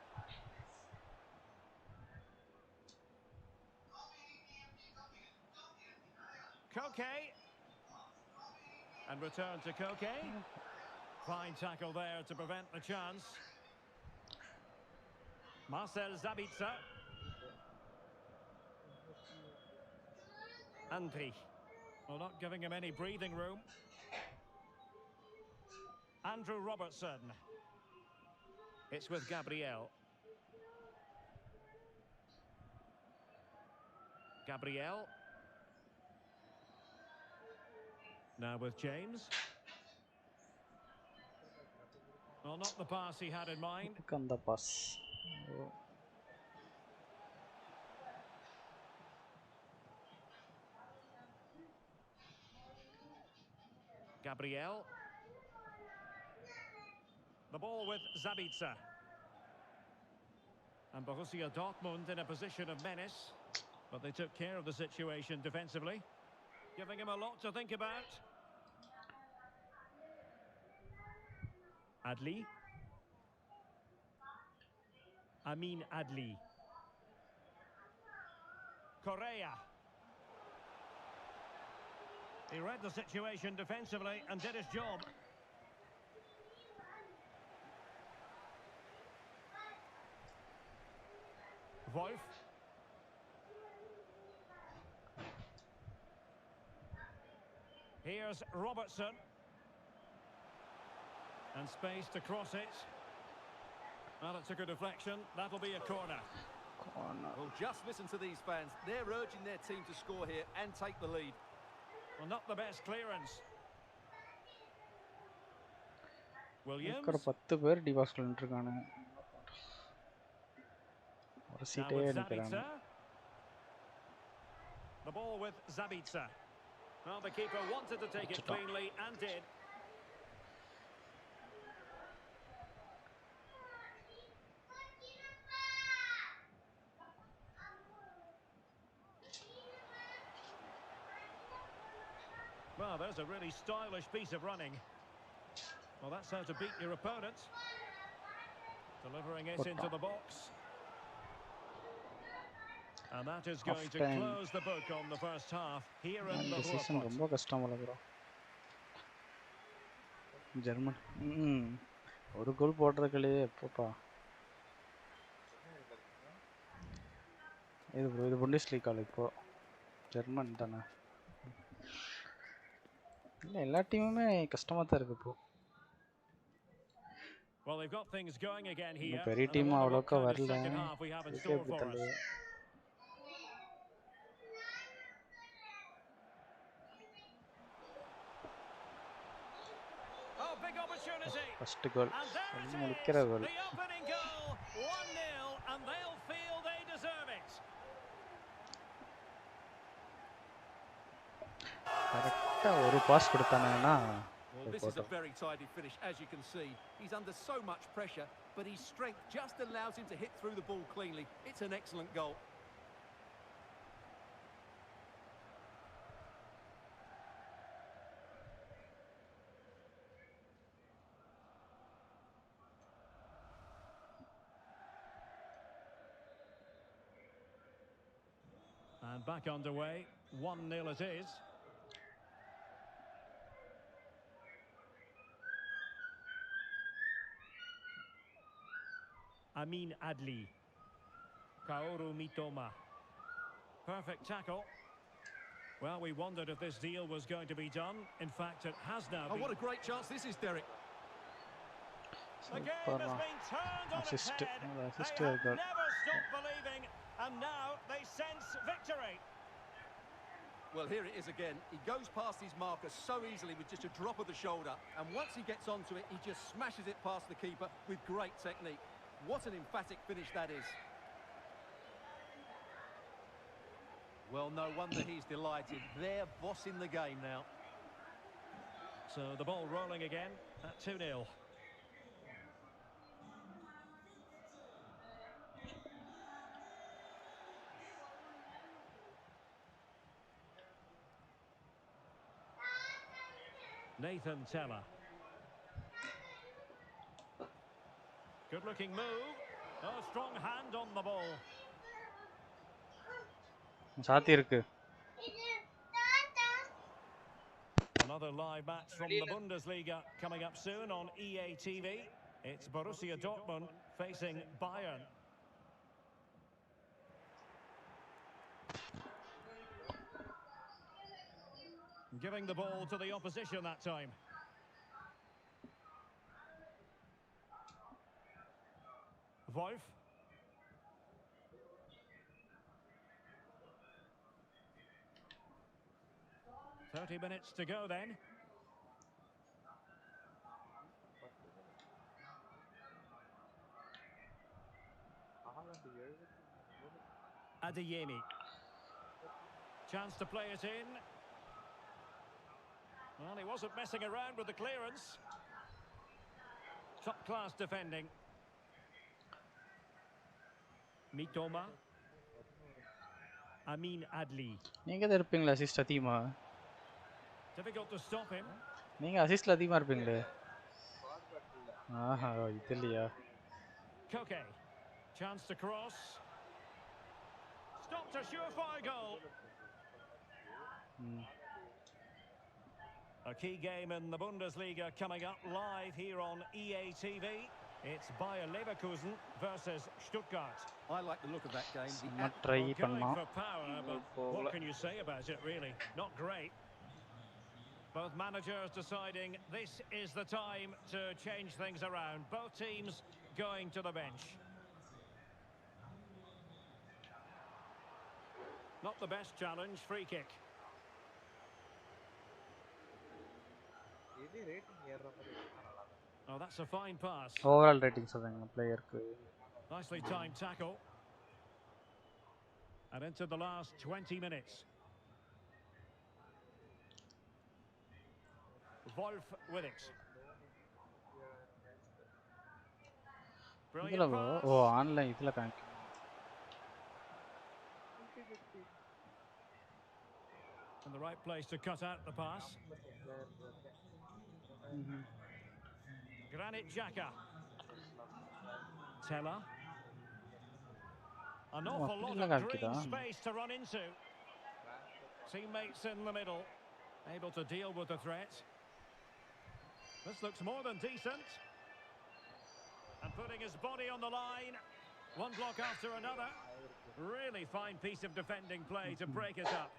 Koke. And return to Koke. Fine tackle there to prevent the chance. Marcel Sabitzer. Andri. Well, not giving him any breathing room. Andrew Robertson. It's with Gabriel. Gabriel. Now with James. Well, not the pass he had in mind. The pass. Gabriel. The ball with Sabitzer. And Borussia Dortmund in a position of menace. But they took care of the situation defensively. Giving him a lot to think about. Adli. Amin Adli. Correa. He read the situation defensively and did his job. Wolf. Here's Robertson. And space to cross it. Well, it took a deflection. That'll be a corner. Well, just listen to these fans. They're urging their team to score here and take the lead. Well, not the best clearance. Williams. Now with Sabitzer. The ball with Sabitzer. Well, the keeper wanted to take it cleanly and did. Well, there's a really stylish piece of running. Well, that's how to beat your opponent. Delivering it into the box. And that is going to close the book on the first half here in the Ruhrpott. German. ஒரு கோல் போடுறதுக்குள்ளே எப்பப்பா இது புண்டஸ்லீகால இப்போ German தானே இல்ல எல்லா டீமுமே கஷ்டமா தான் இருக்கு இப்போ Well, they've got things going again here. பெரிய டீம் அவ்வளோக்கா வரல First goal. The opening goal, 1-0, and they'll feel they deserve it. Well, this is a very tidy finish, as you can see. He's under so much pressure, but his strength just allows him to hit through the ball cleanly. It's an excellent goal. And back underway, 1-0 it is. Amin Adli. Kaoru Mitoma. Perfect tackle. Well, we wondered if this deal was going to be done. In fact, it has now been. Oh, what a great chance this is, Derek. The game has been turned on its head. They have never stopped believing, and now they sense victory. Well, here it is again. He goes past his marker so easily with just a drop of the shoulder, and once he gets onto it, he just smashes it past the keeper with great technique. What an emphatic finish that is. Well, no wonder he's delighted. They're bossing the game now. So the ball rolling again at 2-0. Nathan Teller. Good-looking move. Oh, strong hand on the ball. சாத்தி இருக்கு. Another live match from the Bundesliga coming up soon on EA TV. It's Borussia Dortmund facing Bayern. Giving the ball to the opposition that time. Wolf. "30 minutes to go then." Adeyemi. Chance to play it in. Well, he wasn't messing around with the clearance. Top-class defending. Mitoma. Amin Adli. நீங்க தான் இருப்பீங்களா assist அதிகமா? Difficult to stop him. நீங்க அசிஸ்ட்ல அதிகமா இருப்பீங்களே. ஆஹா இது இல்லையா? Koke. Chance to cross. Stopped a surefire goal. A key game in the Bundesliga coming up live here on EA TV. It's Bayer Leverkusen versus Stuttgart. I like the look of that game. Going for power, but what can you say about it, really? Not great. Both managers deciding this is the time to change things around. Both teams going to the bench. Not the best challenge, free kick. Oh, that's a fine pass. Overall rating சொல்றீங்க பிளேயருக்கு. Nicely timed tackle. And into the last 20 minutes. Wolf with it. Brilliant pass. Oh online இதுல connect. In the right place to cut out the pass. Granit Xhaka. Teller. An awful lot of green space to run into. Teammates in the middle, able to deal with the threat. This looks more than decent. And putting his body on the line. One block after another. Really fine piece of defending play to break it up.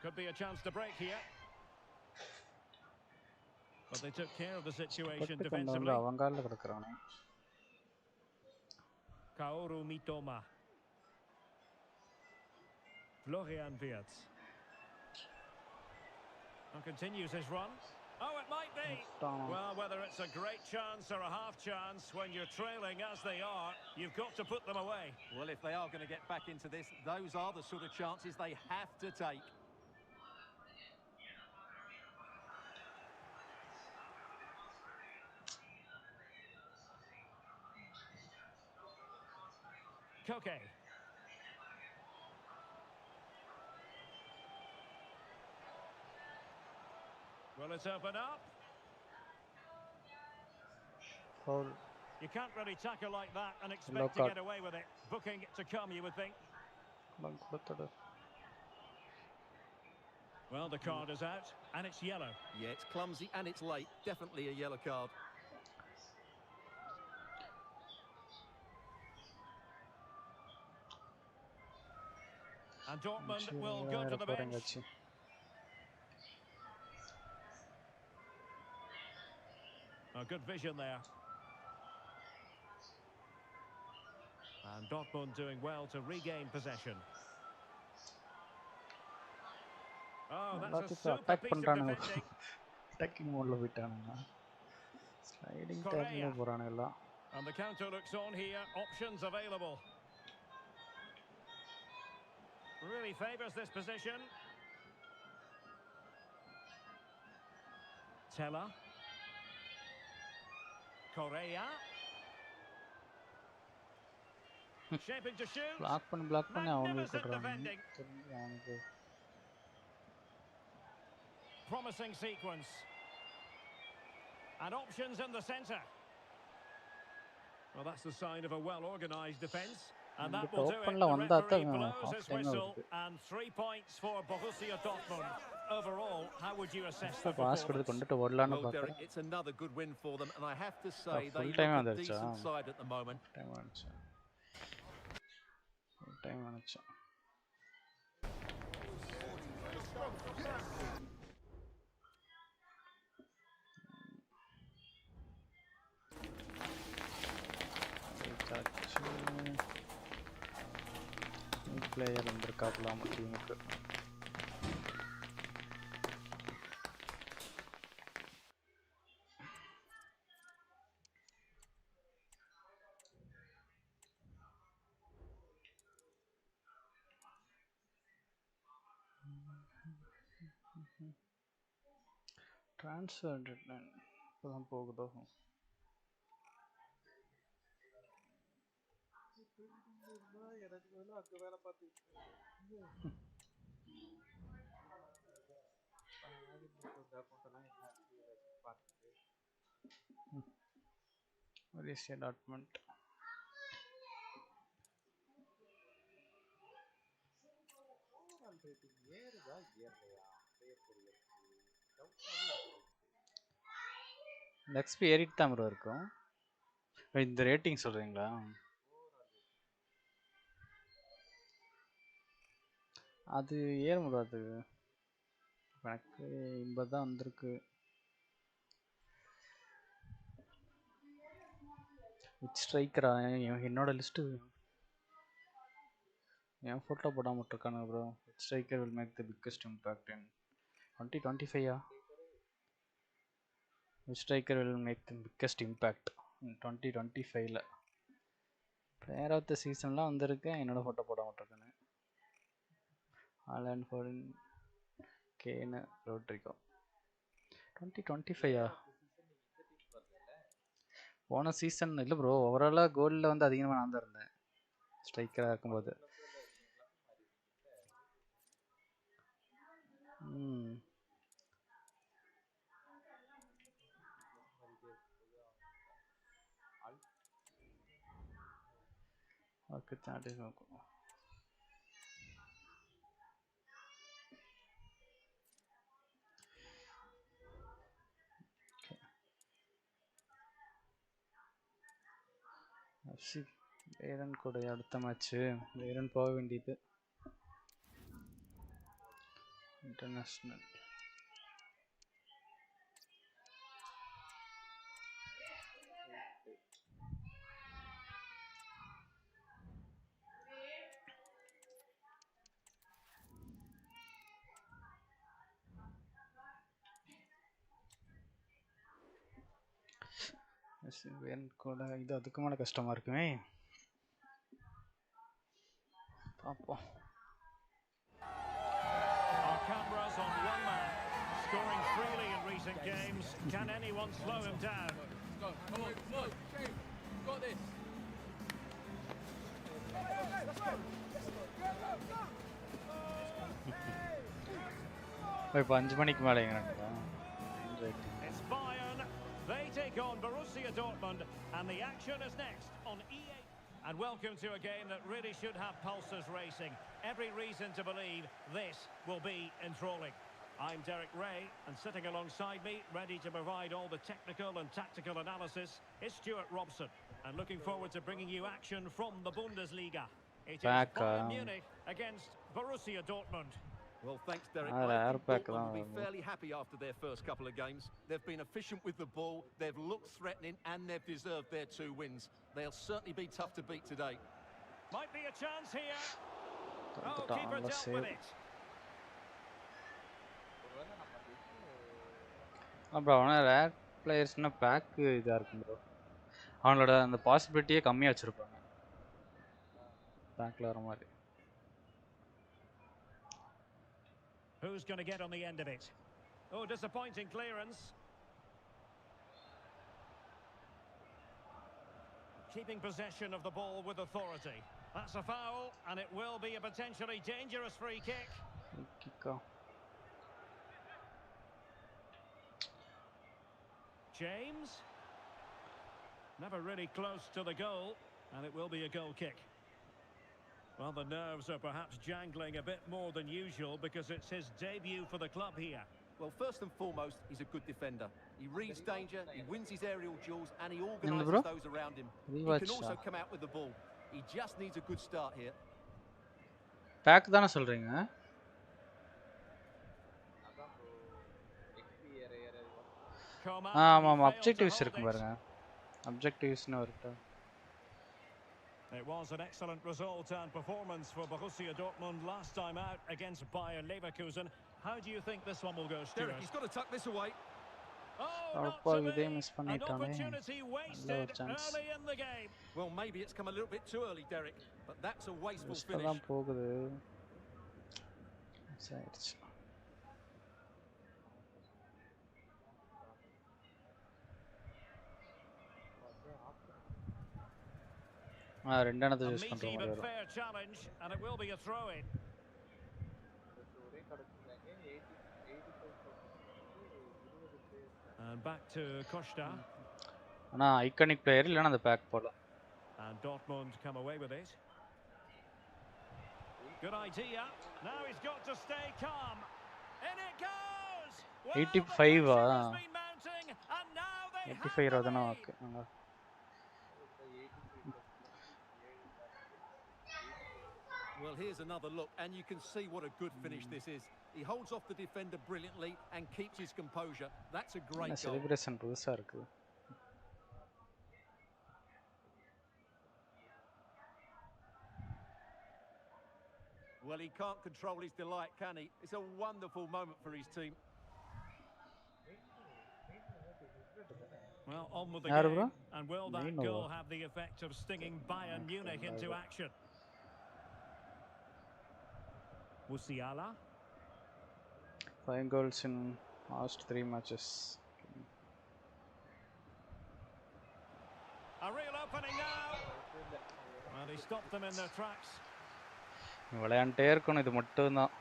Could be a chance to break here. But they took care of the situation defensively. Kaoru Mitoma. Florian Wirtz. And continues his run. Oh, it might be. Well, whether it's a great chance or a half chance, when you're trailing as they are, you've got to put them away. Well, if they are going to get back into this, those are the sort of chances they have to take. Koke. Will it open up? Foul. You can't really tackle like that and expect to get away with it. Booking to come, you would think. Well, the card is out, and it's yellow. Yeah, it's clumsy and it's late. Definitely a yellow card. And Dortmund will go to the bench. A good vision there. And Dortmund doing well to regain possession. Oh, that's a super piece of defending. Attacking mode lo vittaanga. Sliding tag lo porana ella. And the counter looks on here. Options available. Really favours this position. Teller. Correa. Shaping to shoot. Block பண்ணி அவனுக்கு Magnificent கொடுறாங்க. defending. promising sequence. And options in the centre. Well, that's the sign of a well-organised defence. And that will do it. The referee blows his whistle. And 3 points for Borussia Dortmund. Overall, how would you assess the performance? Well, Derek, it's another good win for them. And I have to say, they look a decent side at the moment. Player வந்திருக்காப்ல நம்ம டீமுக்கு. Transfer deadline இப்போதான் போகுதோ. எனக்கு வேலை பார்த்து Borussia Dortmund. XP ஏறிட்டு தான் bro இருக்கும். இந்த ரேட்டிங் சொல்றீங்களா? அது ஏற முடியாது. எனக்கு 80 தான் வந்திருக்கு. ஸ்ட்ரைக்கரா என்னோட லிஸ்ட்டு என் ஃபோட்டோ போடாம விட்டுருக்கானுங்க bro. Striker will make the biggest impact in 2025. Striker will make the biggest impact in 2025ல பிளேயர் ஆஃப் த சீசன்லாம் வந்திருக்கேன். என்னோட ஃபோட்டோ போடாம விட்டுருக்கானு. Alan Forton, Kane, Rodrygo. 2025 போன சீசன் இல்லை ப்ரோ. ஓவராலாக கோலில் வந்து அதிகமாக நான் தான் இருந்தேன் ஸ்ட்ரைக்கராக இருக்கும்போது. ஓகே சார்ஜ் நோக்கும். எஃப்சி வேரன் கூட அடுத்த மேட்ச்சு வேரன் போக வேண்டியது. இன்டர்நேஷ்னல் வேரன் கூட இது அதுக்கு மேலே கஷ்டமாக இருக்குமே. பார்ப்போம். Our cameras on one man, scoring freely in recent games. Can anyone slow him down? Go, come on, come on, Shane, got this. இப்போ 5 மணிக்கு மேலே எங்க It's Bayern. They take on Borussia Dortmund, and the action is next on EA. And welcome to a game that really should have pulses racing. Every reason to believe this will be enthralling. I'm Derek Ray, and sitting alongside me, ready to provide all the technical and tactical analysis, is Stuart Robson. And looking forward to bringing you action from the Bundesliga. It is Bayern Munich against Borussia Dortmund. Well, thanks, Derek. I think Dortmund will be fairly happy after their first couple of games. They've been efficient with the ball, they've looked threatening, and they've deserved their 2 wins. They'll certainly be tough to beat today. Might be a chance here. Oh, keeper dealt with it. Bro ஆனால் rare பிளேயர்ஸ்னால் bag இதாக இருக்கும் bro. அவங்களோட அந்த பாசிபிலிட்டியே கம்மியாக வச்சுருப்பாங்க பேக்கில் வர மாதிரி. Who's going to get on the end of it? Oh, disappointing clearance. Keeping possession of the ball with authority. That's a foul, and it will be a potentially dangerous free kick. James. Never really close to the goal, and it will be a goal kick. Well, the nerves are perhaps jangling a bit more than usual because it's his debut for the club here. Well, first and foremost, he's a good defender. He reads danger, he wins his aerial duels, and he organises those around him. He can also come out with the ball. He just needs a good start here. Pack தான சொல்றீங்க? ஆமா ஆமா objectives இருக்கு பாருங்க. Objectivesனு வருது. It was an excellent result and performance for Borussia Dortmund last time out against Bayer Leverkusen. How do you think this one will go, Stuart? Derek, he's got to tuck this away. Oh, not to be. An opportunity wasted early in the game. Well, maybe it's come a little bit too early, Derek, but that's a wasteful finish. ரெண்டானது use பண்ற மாதிரி வரும். Fair challenge and it will be a throw in. And back to Costa. ஆனா iconic player இல்லனா அந்த back போல. And Dortmund come away with it. Good idea. Now he's got to stay calm. In it goes. 85 85 rodana okay. Well, here's another look, and you can see what a good finish this is. He holds off the defender brilliantly and keeps his composure. That's a great goal. Celebration புதுசா இருக்கு. Well, he can't control his delight, can he? It's a wonderful moment for his team. Well, on with the game. And will that goal have the effect of stinging Bayern Munich into action? Musiala. 5 goals in last 3 matches. A real opening now. And he stopped them in their tracks. விளையாண்டே இருக்கணும் இது மட்டும் தான்.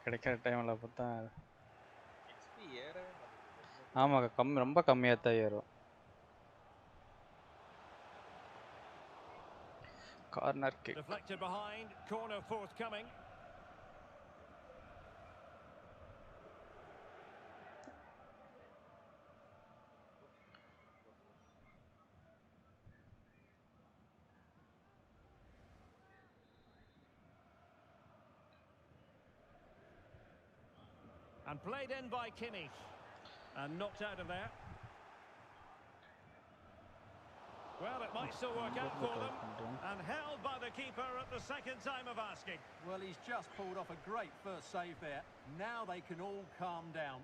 கிடைக்கிற டைம்ல பார்த்தா ஆமா ரொம்ப கம்மியா தான் ஏறும். Corner kick. Deflected behind, corner forthcoming. And played in by Kimmich. And knocked out of there. Well, it might still work out for them. And held by the keeper at the second time of asking. Well, he's just pulled off a great first save there. Now they can all calm down.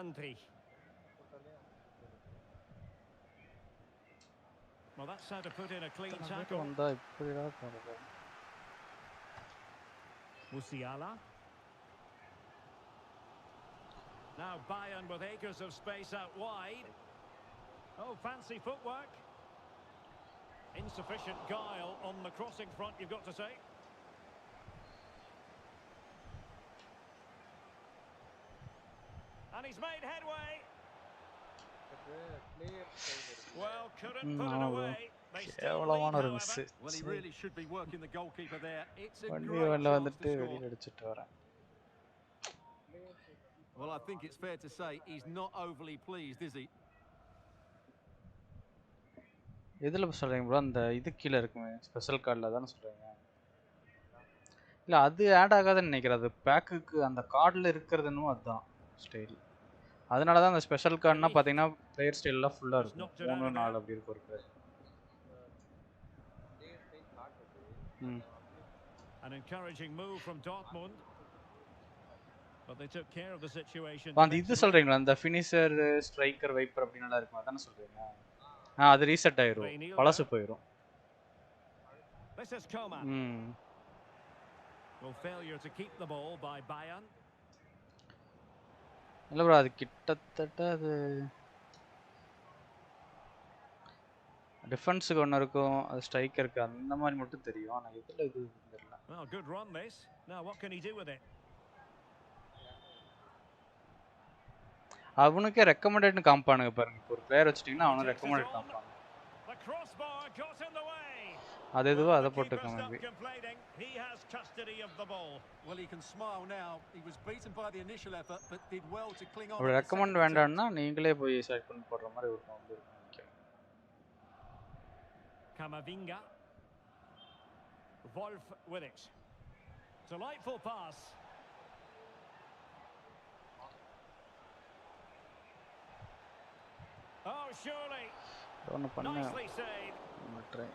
Andri. Well, that's how to put in a clean tackle. Musiala. Now Bayern with acres of space out wide. Oh, fancy footwork. Insufficient guile on the crossing front, you've got to say. And he's made headway. Well, couldn't put it away. They still lead, however. Well, he really should be working the goalkeeper there. It's a great chance to score. Well, I think it's fair to say he's not overly pleased, is he? எதுல சொல்றீங்க bro அந்த இது கீழ இருக்குமே special கார்டுல தான சொல்றீங்க இல்ல அது ஆட் ஆகாதுன்னு நினைக்கிறேன் அது பேக்குக்கு அந்த கார்டுல இருக்குறதுன்னு அதான் ஸ்டைல் அதனால தான் அந்த ஸ்பெஷல் கார்டுனா பாத்தீங்கன்னா பிளேயர் ஸ்டைல்லாம் ஃபுல்லா இருக்கும் 3 4 அப்படி இருக்கும் ஒரு பேர் An encouraging move from Dortmund. But they took care of the situation. அந்த இது சொல்றீங்களா அந்த ஃபினிஷர் ஸ்ட்ரைக்கர் வைப்பர் அப்படி நல்லா இருக்கும் அதானே சொல்றீங்க அது ரீசெட் ஆயிரும் பழசு போயிடும் This is Coman. Well, failure to keep the ball by Bayern. இல்ல bro அது கிட்டத்தட்ட அது டிஃபென்ஸ்க்கு ஒன்னு இருக்கும் அது ஸ்ட்ரைக்கருக்கு அந்த மாதிரி மட்டும் தெரியும் ஆனா இதுல இது தெரியல Well, good run this. Now what can he do with it? அவனுக்கே ரெக்கமெண்டட்னு காமிப்பானுங்க பாருங்க. இப்போ ஒரு பிளேயர் வச்சிட்டீங்கன்னா அவனுக்கு ரெக்கமெண்டட் காமிப்பாங்க. The crossbar got in the way. அது எதுவோ Well, அதை the போட்டுக்க keeper maybe. stopped complaining. He has custody of the ball. Well, he can smile now. He was beaten by the initial effort, but did well to cling on அப்படி at the second recommend attempt. வேண்டாம்னா நீங்களே போய் select பண்ணி போடுற மாதிரி இருக்கும். அப்படி இருக்கும். Kamavinga. Wolf with it. Delightful pass. Oh, surely. Nicely saved. Try.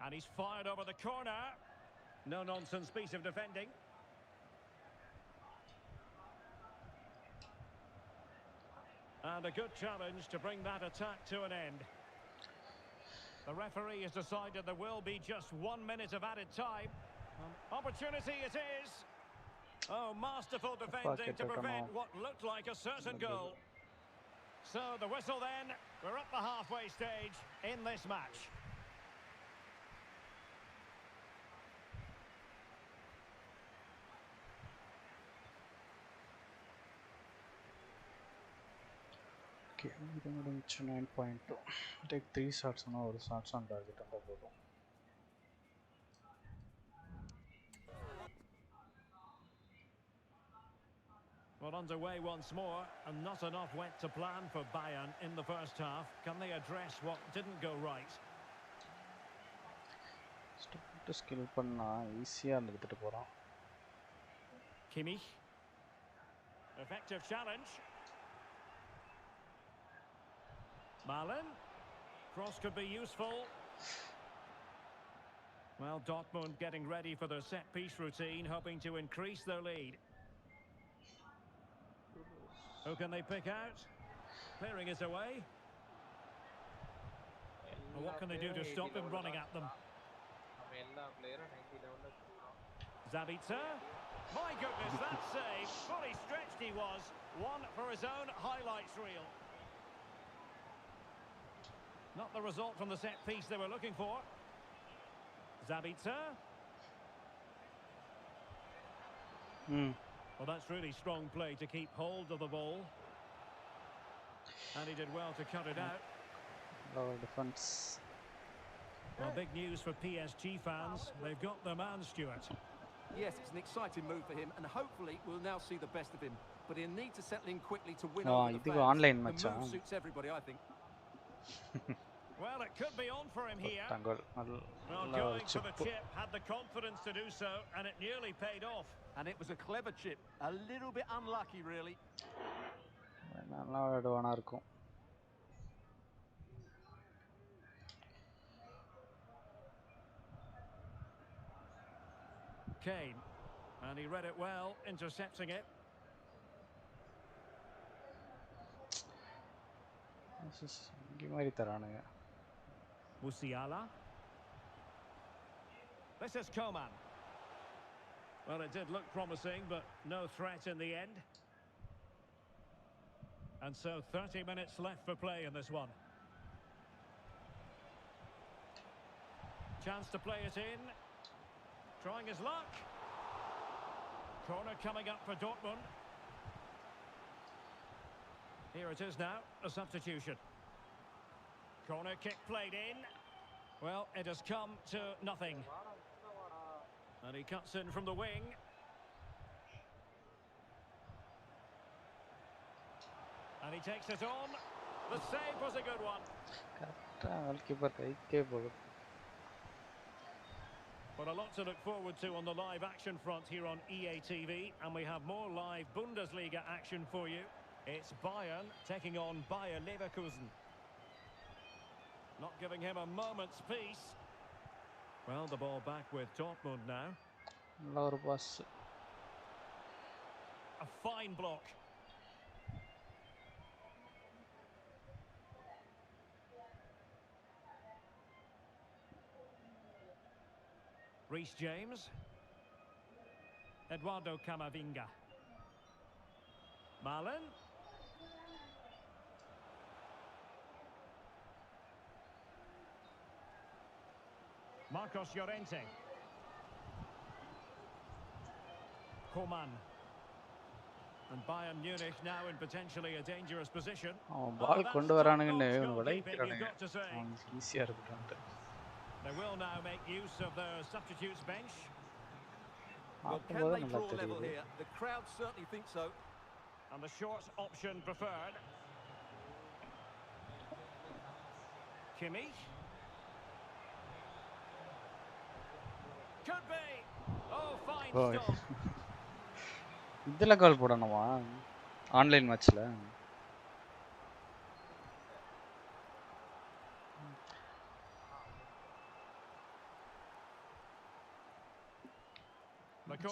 And he's fired over the corner. No nonsense piece of defending. And a good challenge to bring that attack to an end. The referee has decided there will be just 1 minute of added time. Opportunity it is. Oh, masterful defending to prevent what looked like a certain goal. So the whistle then. We're at the halfway stage in this match. Okay, 9.2. Take 3 shots or shots on target on the board. Well, underway once more, and not enough went to plan for Bayern in the first half. Can they address what didn't go right? Skill panna easy-ஆ எடுத்துட்டு போறான். Kimmich. Effective challenge. Malen. Cross could be useful. Well, Dortmund getting ready for their set-piece routine, hoping to increase their lead. Who can they pick out? Clearing is away. Well, what can they do to stop him running at them? Zabitzer. My goodness, that save. Fully stretched he was. One for his own highlights reel. Not the result from the set piece they were looking for. Zabitzer. Well, that's really strong play to keep hold of the ball. And he did well to cut it out. Lower defense. Well, big news for PSG fans. They've got their man, Stuart. Yes, it's an exciting move for him, and hopefully we'll now see the best of him. But he'll need to settle in quickly to win over the this fans. online The match. move suits everybody, I think. Well, it could be on for him here. Well, going for the chip, had the confidence to do so, and it nearly paid off. And it was a clever chip. A little bit unlucky, really. Kane, and he read it well, intercepting it. Musiala. This is Coman. Well, it did look promising, but no threat in the end. And so 30 minutes left for play in this one. Chance to play it in. Trying his luck. Corner coming up for Dortmund. Here it is now, a substitution. Corner kick played in. Well, it has come to nothing. And he cuts in from the wing. And he takes it on. The save was a good one. But a lot to look forward to on the live action front here on EA TV. And we have more live Bundesliga action for you. It's Bayern taking on Bayer Leverkusen. Not giving him a moment's peace. Well, the ball back with Dortmund now. Lower pass. A fine block. Reece James. Eduardo Camavinga. Malen. Marcos Llorente. Coman. And Bayern Munich now in potentially a dangerous position. ball kondu varanunga They vadaikiranga easy ah irukku. They will now make use of their substitutes bench. Well, can they draw level here? The crowd certainly think so. And the short option preferred. Kimmich. Could be. Oh, fine stop. இதெல்லாம் கால் போடணுமா online மேட்ச்ல?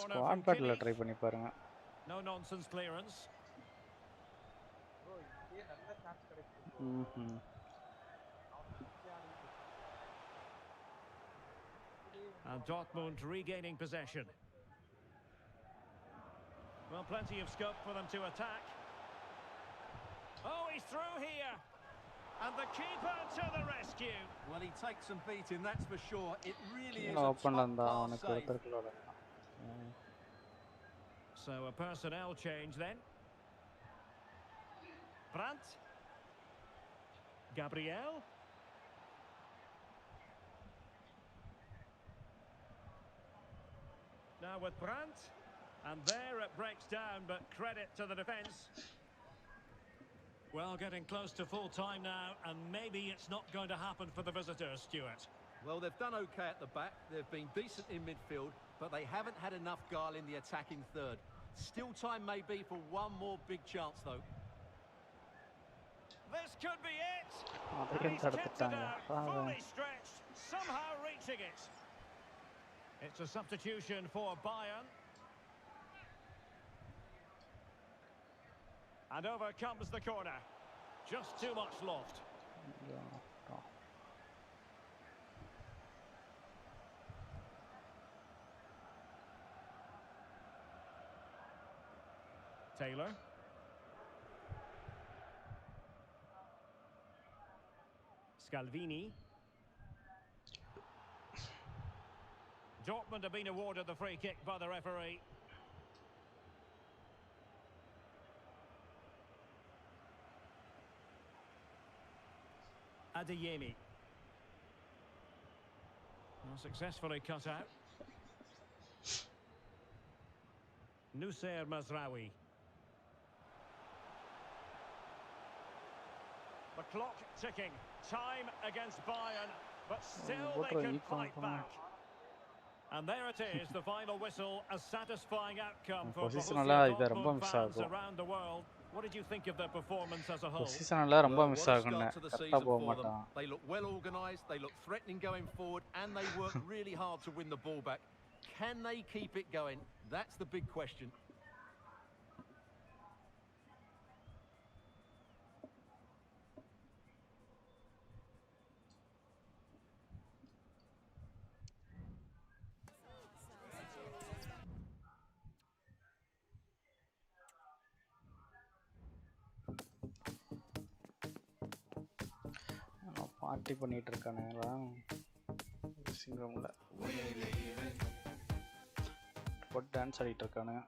Squad பேட்ல try பண்ணி பாருங்க. No nonsense clearance. bro இதே நல்ல chance கிடைக்கும். And Dortmund regaining possession. Well, plenty of scope for them to attack. Oh, he's through here. And the keeper to the rescue. Well, he takes some beating, that's for sure. It really is a top-class save. So a personnel change then. Brandt. Gabriel. Now with Brandt. And there it breaks down, but credit to the defence. Well, getting close to full time now, and maybe it's not going to happen for the visitors, Stuart. Well, they've done okay at the back. They've been decent in midfield, but they haven't had enough guile in the attacking third. Still time may be for one more big chance, though. This could be it. And he's kept it out, fully stretched, somehow reaching it. It's a substitution for Bayern. And over comes the corner. Just too much loft. Taylor. Scalvini. Dortmund have been awarded the free kick by the referee. Adeyemi. Well, successfully cut out. Nusayr Mazraoui. The clock ticking. Time against Bayern, but still they can fight back. And there it is, the final whistle, a satisfying outcome for Dortmund fans around the world. What did you think of their performance as a whole? They look well organised, they look threatening going forward, and they work really hard to win the ball back. Can they keep it going? That's the big question. Party பண்ணிட்டு இருக்கானுங்களா சிங்கம்ல boat dance ஆடிட்டு இருக்கானுங்க.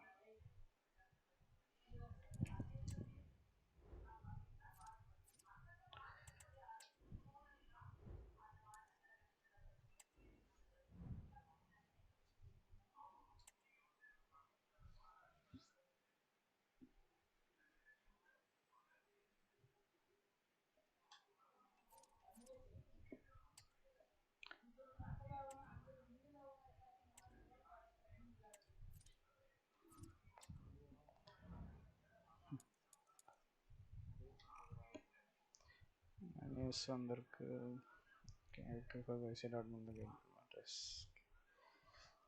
News வந்திருக்கு.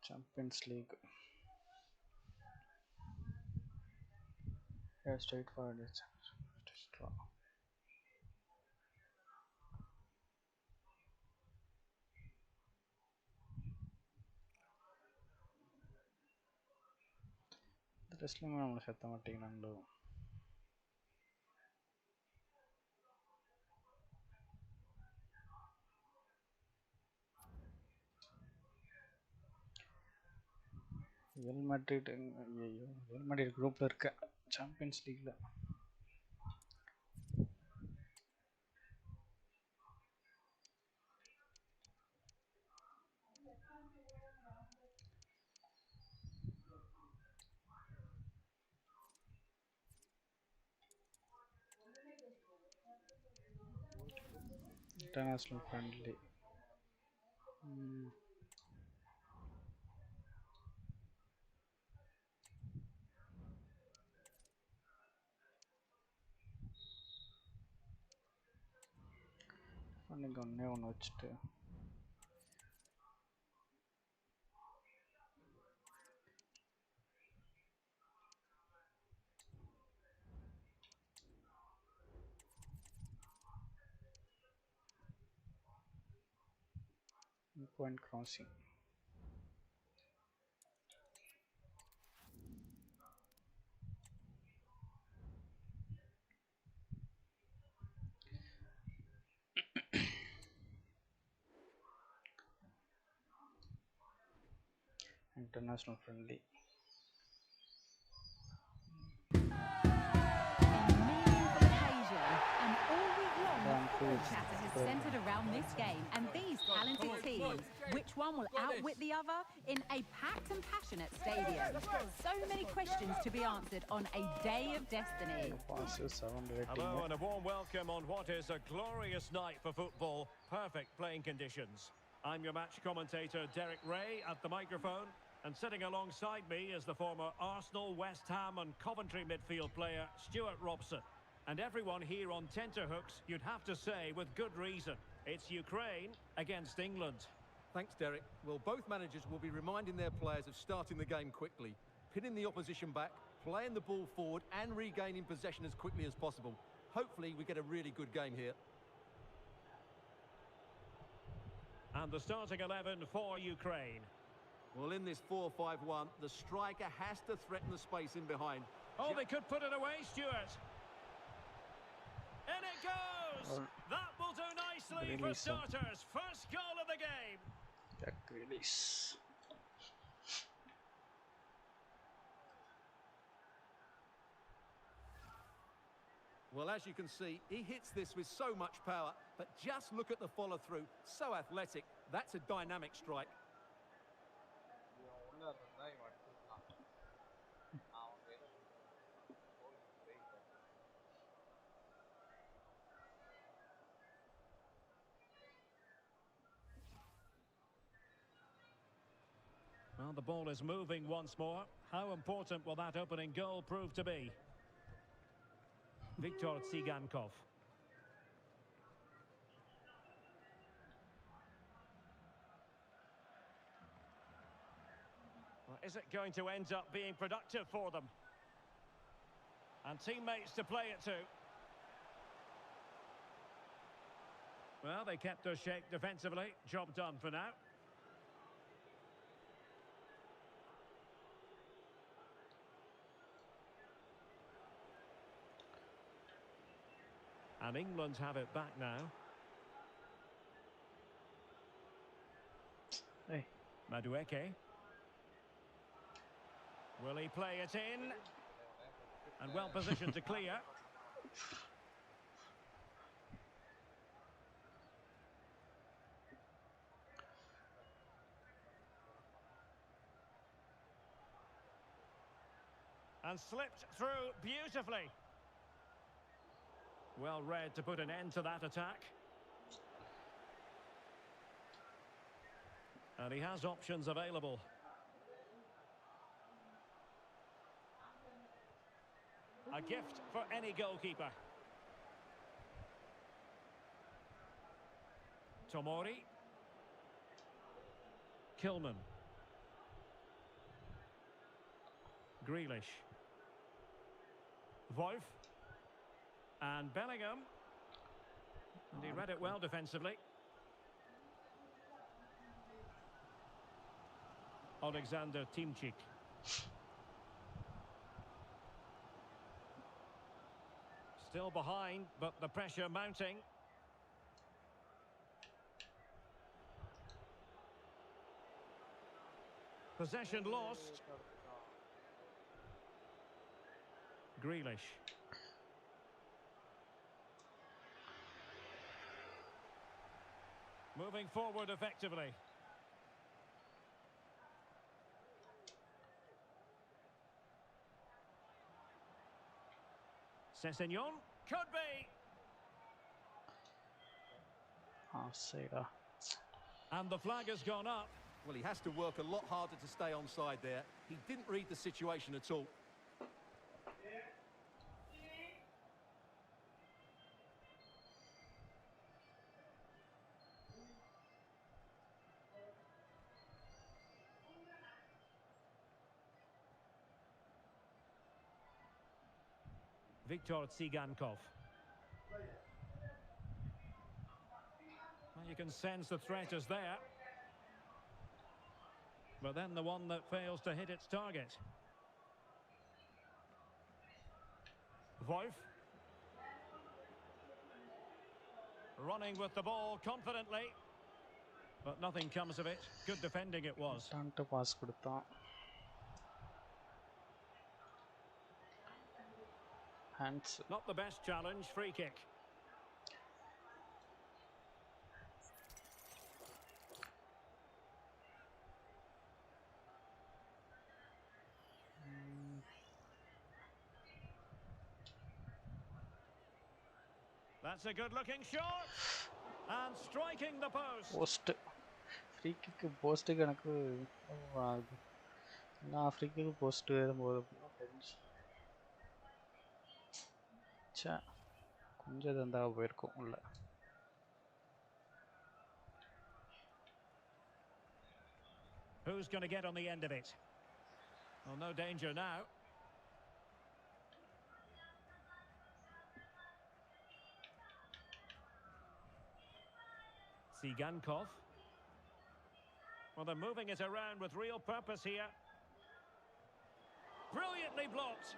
Champions league straight forward டெஸ்ட்லயுமே நம்மளை சேர்த்த மாட்டேங்கிறாங்களோ. Real Madrid ஐயோ real Madrid குரூப்ல இருக்க champions லீக்ல. International friendly. அன்னைக்கு ஒன்று வச்சுட்டு point crossing. International friendly. Chatter has centered around this game and these talented teams. Which one will outwit the other in a packed and passionate stadium? So many questions to be answered on a day of destiny. Hello and a warm welcome on what is a glorious night for football. Perfect playing conditions. I'm your match commentator Derek Ray at the microphone, and sitting alongside me is the former Arsenal, West Ham and Coventry midfield player Stuart Robson. And everyone here on tenterhooks, you'd have to say with good reason. It's Ukraine against England. Thanks, Derek. Well, both managers will be reminding their players of starting the game quickly, pinning the opposition back, playing the ball forward and regaining possession as quickly as possible. Hopefully we get a really good game here. And the starting 11 for Ukraine. Well, in this 4-5-1, the striker has to threaten the space in behind. Oh, they could put it away, Stuart. In it goes! That will do nicely for starters. First goal of the game. Jack release. Well, as you can see, he hits this with so much power, but just look at the follow-through. So athletic. That's a dynamic strike. Well, the ball is moving once more. How important will that opening goal prove to be? Viktor Tsigankov. Well, is it going to end up being productive for them? And teammates to play it to. Well, they kept their shape defensively. Job done for now. And England have it back now. Hey. Madueke. Will he play it in? And well positioned to clear. And slipped through beautifully. Well read to put an end to that attack. And he has options available. A gift for any goalkeeper. Tomori. Kilman. Grealish. Wolf. And Bellingham. And he read it well defensively. Alexander Timchik. Still behind, but the pressure mounting. Possession lost. Grealish. Moving forward effectively. Sessegnon. Could be. Offside. And the flag has gone up. Well, he has to work a lot harder to stay onside there. He didn't read the situation at all. Viktor Tsigankov. Well, you can sense the threat is there. But then the one that fails to hit its target. Voif. Running with the ball confidently. But nothing comes of it. Good defending it was. Pass கொடுத்தான். Hands. Not the best challenge. Free kick. That's a good-looking shot, and striking the post. Post. Free kick post கணக்கு ஆகுது. நான் free kick post ஏறும்போது ச்சே கொஞ்சம் தந்தா போயிருக்கும் உள்ள. Who's going to get on the end of it? Well, no danger now. Tsigankov. Well, they're moving it around with real purpose here. Brilliantly blocked.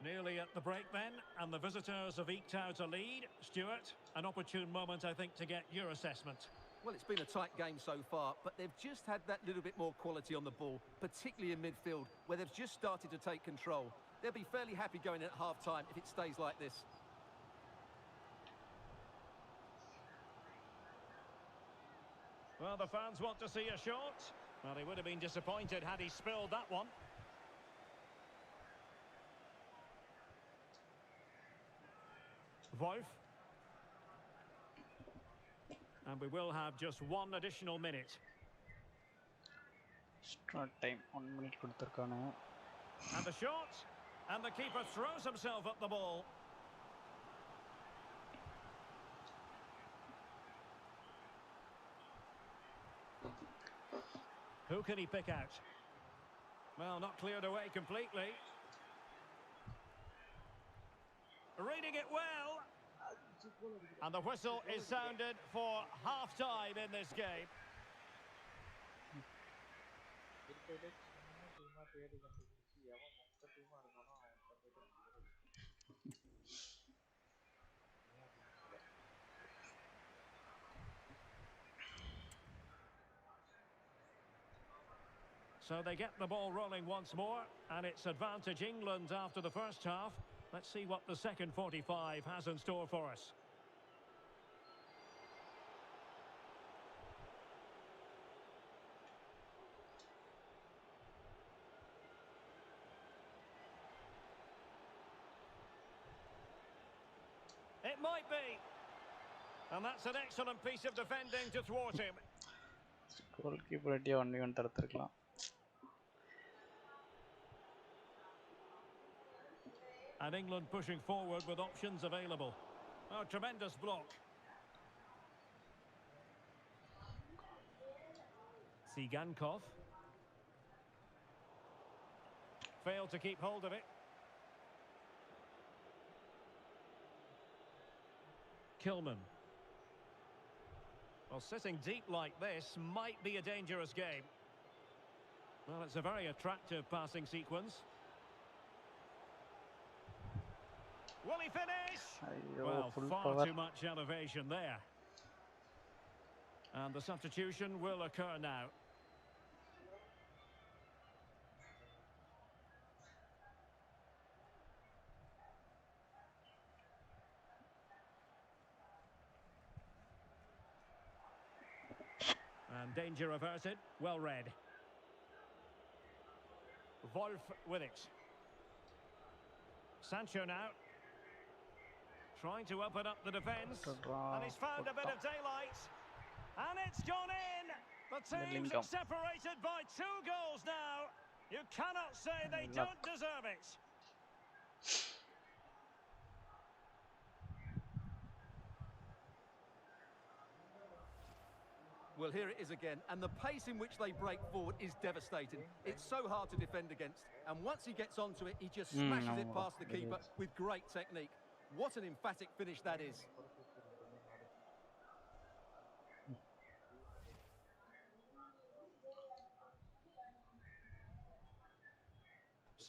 Nearly at the break then, and the visitors have eked out a lead. Stuart, an opportune moment, I think, to get your assessment. Well, it's been a tight game so far, but they've just had that little bit more quality on the ball, particularly in midfield, where they've just started to take control. They'll be fairly happy going in at half-time if it stays like this. Well, the fans want to see a shot. Well, he would have been disappointed had he spilled that one. Voif. And we will have just one additional minute. Start time 1 minute கொடுத்திருக்கானே. And the shot. And the keeper throws himself at the ball. Who can he pick out? Well, not cleared away completely. Reading it well. And the whistle is sounded for half-time in this game. So they get the ball rolling once more, and it's advantage England after the first half. Let's see what the second 45 has in store for us. It might be. And that's an excellent piece of defending to thwart him. Goalkeeper அடியா 1v1 தடுத்திருக்கலாம். And England pushing forward with options available. Oh, tremendous block. Tsigankov. Failed to keep hold of it. Kilman. Well, sitting deep like this might be a dangerous game. Well, it's a very attractive passing sequence. Will he finish? ஐயோ Well, full far power. too much elevation there. And the substitution will occur now. And danger averted. Well read. Wolf with it. Sancho now. Trying to open up the defence. And he's found a bit of daylight. And it's gone in. The teams Bellingham. separated by 2 goals now. You cannot say they don't deserve it. Well, here it is again, and the pace in which they break forward is devastating. It's so hard to defend against, and once he gets onto it, he just smashes it past the keeper with great technique. What an emphatic finish that is.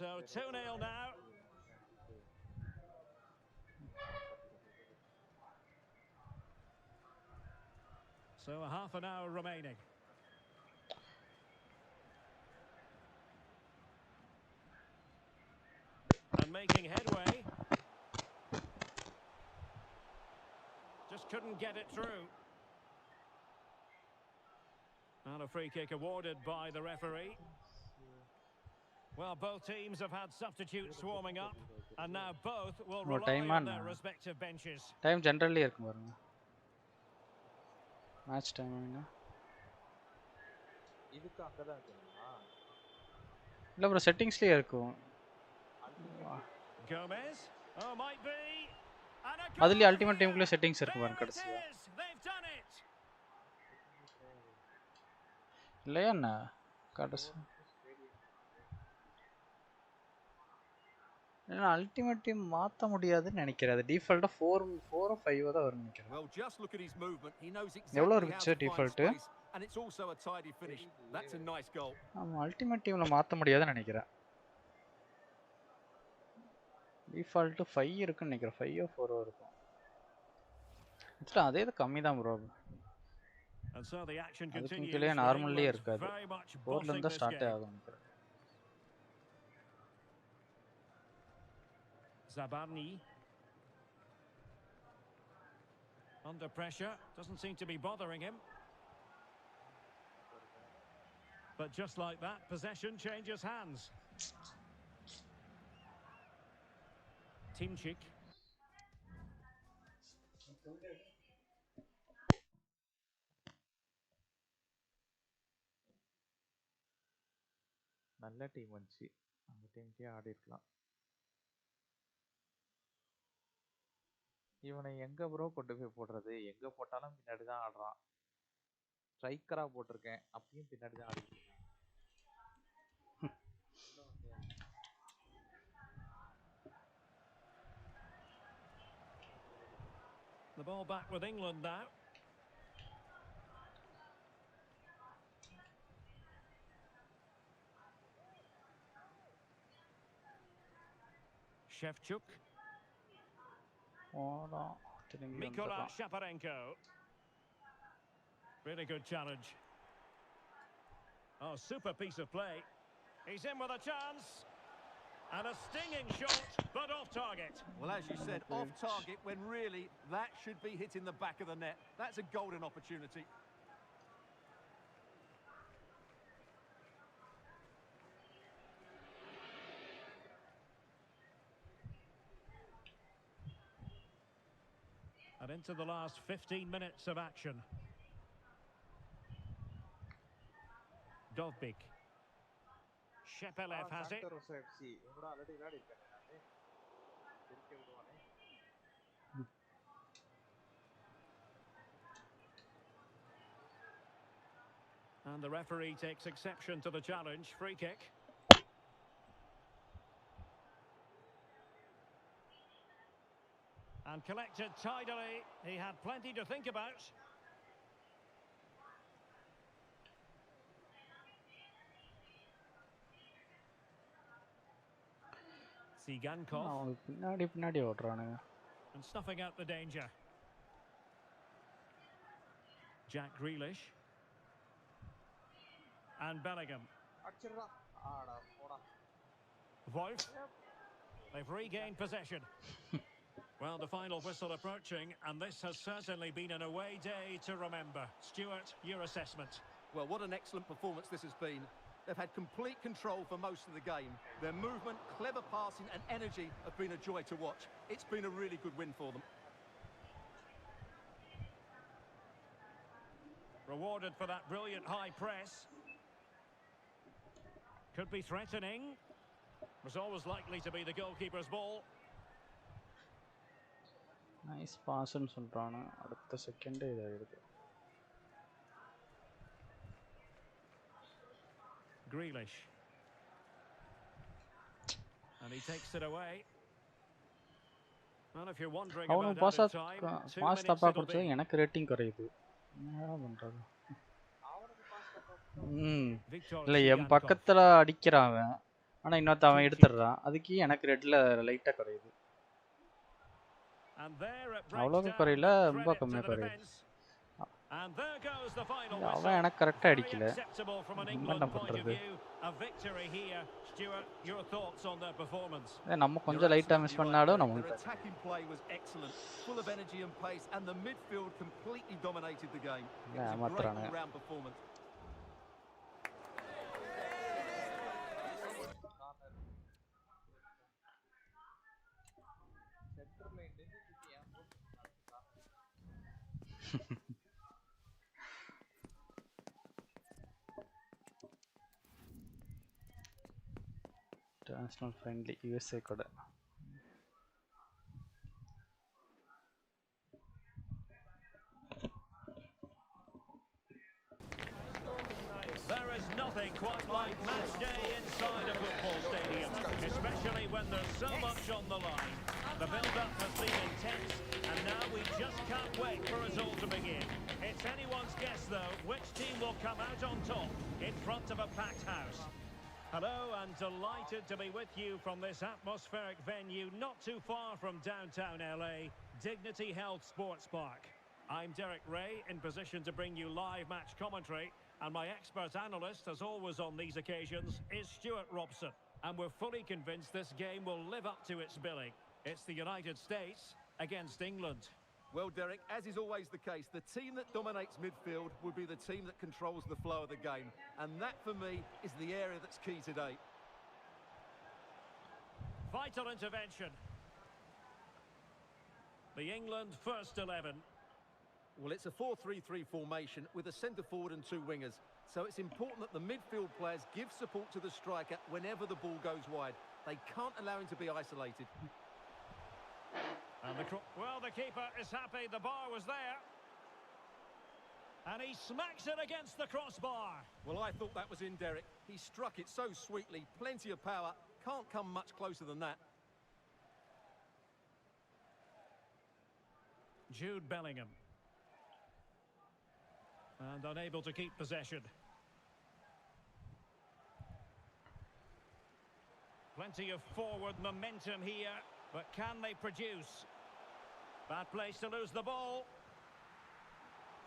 So 2-0 now. So a half an hour remaining. And making headway. Just couldn't get it through. And a free kick awarded by the referee. Well, both teams have had substitutes swarming up, and now both will rely on their respective benches. Time generally இருக்கும் பாருங்க. Match timing. இதுக்கு அங்க தான் இருக்குமா? இல்ல bro settingsலயே இருக்கும். Gomez. Oh, might be. அதுல ultimate teamக்குள்ள settings இருக்கும் பாருங்க கடைசியா. They've done it. இல்லையா என்ன? கடைசி. ஏன்னா ultimate team மாத்த முடியாதுன்னு நினைக்கிறேன். அது டிஃபால்ட்டா 4 or 5 தான் வரும்னு நினைக்கிறேன். Well, just look at his movement. He knows எவ்வளவு exactly how இருந்துச்சு to find default? space, and it's also a tidy finish. That's a nice goal. ஆமா ultimate teamல மாத்த முடியாதுன்னு நினைக்கிறேன். டிஃபால்ட் 5 இருக்குன்னு நினைக்கிறேன். 5 or 4 இருக்கும். இதுல அதே கம்மி தான் bro. And so the action continues. அதுக்கு கீழே நார்மல்லயே இருக்காது. 4ல இருந்து ஸ்டார்ட் ஆகும் நினைக்கிறேன். Zabarni under pressure, doesn't seem to be bothering him. But just like that, possession changes hands. Timchik. நல்ல டீம் வந்துச்சு, அந்த டீம்க்கே ஆடி இருக்கலாம். இவனை எங்க ப்ரோ கொண்டு போய் போடுறது? எங்க போட்டாலும் பின்னாடி தான் ஆடுறான். ஸ்ட்ரைக்கரா போட்டிருக்கேன், அப்பயும் பின்னாடி தான் ஆடிட்டு இருக்கான். The ball back with England now. Shevchuk. Mikola Shaparenko. Really good challenge. Oh, super piece of play. He's in with a chance. And a stinging shot, but off target. Well, as you said, off target when really that should be hitting the back of the net. That's a golden opportunity. And into the last 15 minutes of action. Dovbik. Shepelev has it. And the referee takes exception to the challenge. Free kick. And collected tidily. He had plenty to think about. Tsigankov. பின்னாடி ஓடுறானுங்க. And snuffing out the danger. Jack Grealish. And Bellingham. Wolf. They've regained possession. Well, the final whistle approaching, and this has certainly been an away day to remember. Stuart, your assessment? Well, what an excellent performance this has been. They've had complete control for most of the game. Their movement, clever passing and energy have been a joy to watch. It's been a really good win for them. Rewarded for that brilliant high press. Could be threatening. Was always likely to be the goalkeeper's ball. Nice பாஸ்ன்னு சொல்றானே, அடுத்த செகண்டே இதாயிடுது. Grealish. And he takes it away. And if you're wondering about added time, 2 pass minutes தப்பா it'll கொடுத்தது be. எனக்கு rating குறையுது. என்ன பண்றது? இல்ல என் பக்கத்துல அடிக்கிறான் அவன், ஆனா இன்னொருத்தவன் எடுத்துடுறான், அதுக்கு எனக்கு ரெட்ல லைட்டா குறையுது. அவ்வளவு குறையில, ரொம்ப கம்மியா குறையுது. அவன் எனக்கு கரெக்டா அடிக்கல, என்ன பண்றது? நம்ம கொஞ்சம் லைட்டா மிஸ் பண்ணாலும் நமக்கு attacking play was excellent, full of energy and pace, and the midfield completely dominated the game. It was a great all-round performance. International friendly USA கூட. There is nothing quite like match day inside a football stadium, especially when there's so much on the line. The build-up has been intense, and now we just can't wait for us all to begin. It's anyone's guess, though, which team will come out on top in front of a packed house. Hello, and delighted to be with you from this atmospheric venue not too far from downtown LA, Dignity Health Sports Park. I'm Derek Ray, in position to bring you live match commentary, and my expert analyst, as always on these occasions, is Stuart Robson. And we're fully convinced this game will live up to its billing. It's the United States against England. Well, Derek, as is always the case, the team that dominates midfield will be the team that controls the flow of the game. And that, for me, is the area that's key today. Vital intervention. The England first 11. Well, it's a 4-3-3 formation with a centre-forward and 2 wingers. So it's important that the midfield players give support to the striker whenever the ball goes wide. They can't allow him to be isolated. And the keeper is happy, the bar was there. And he smacks it against the crossbar. Well, I thought that was in, Derek. He struck it so sweetly, plenty of power. Can't come much closer than that. Jude Bellingham. And unable to keep possession. Plenty of forward momentum here, but can they produce? Bad place to lose the ball.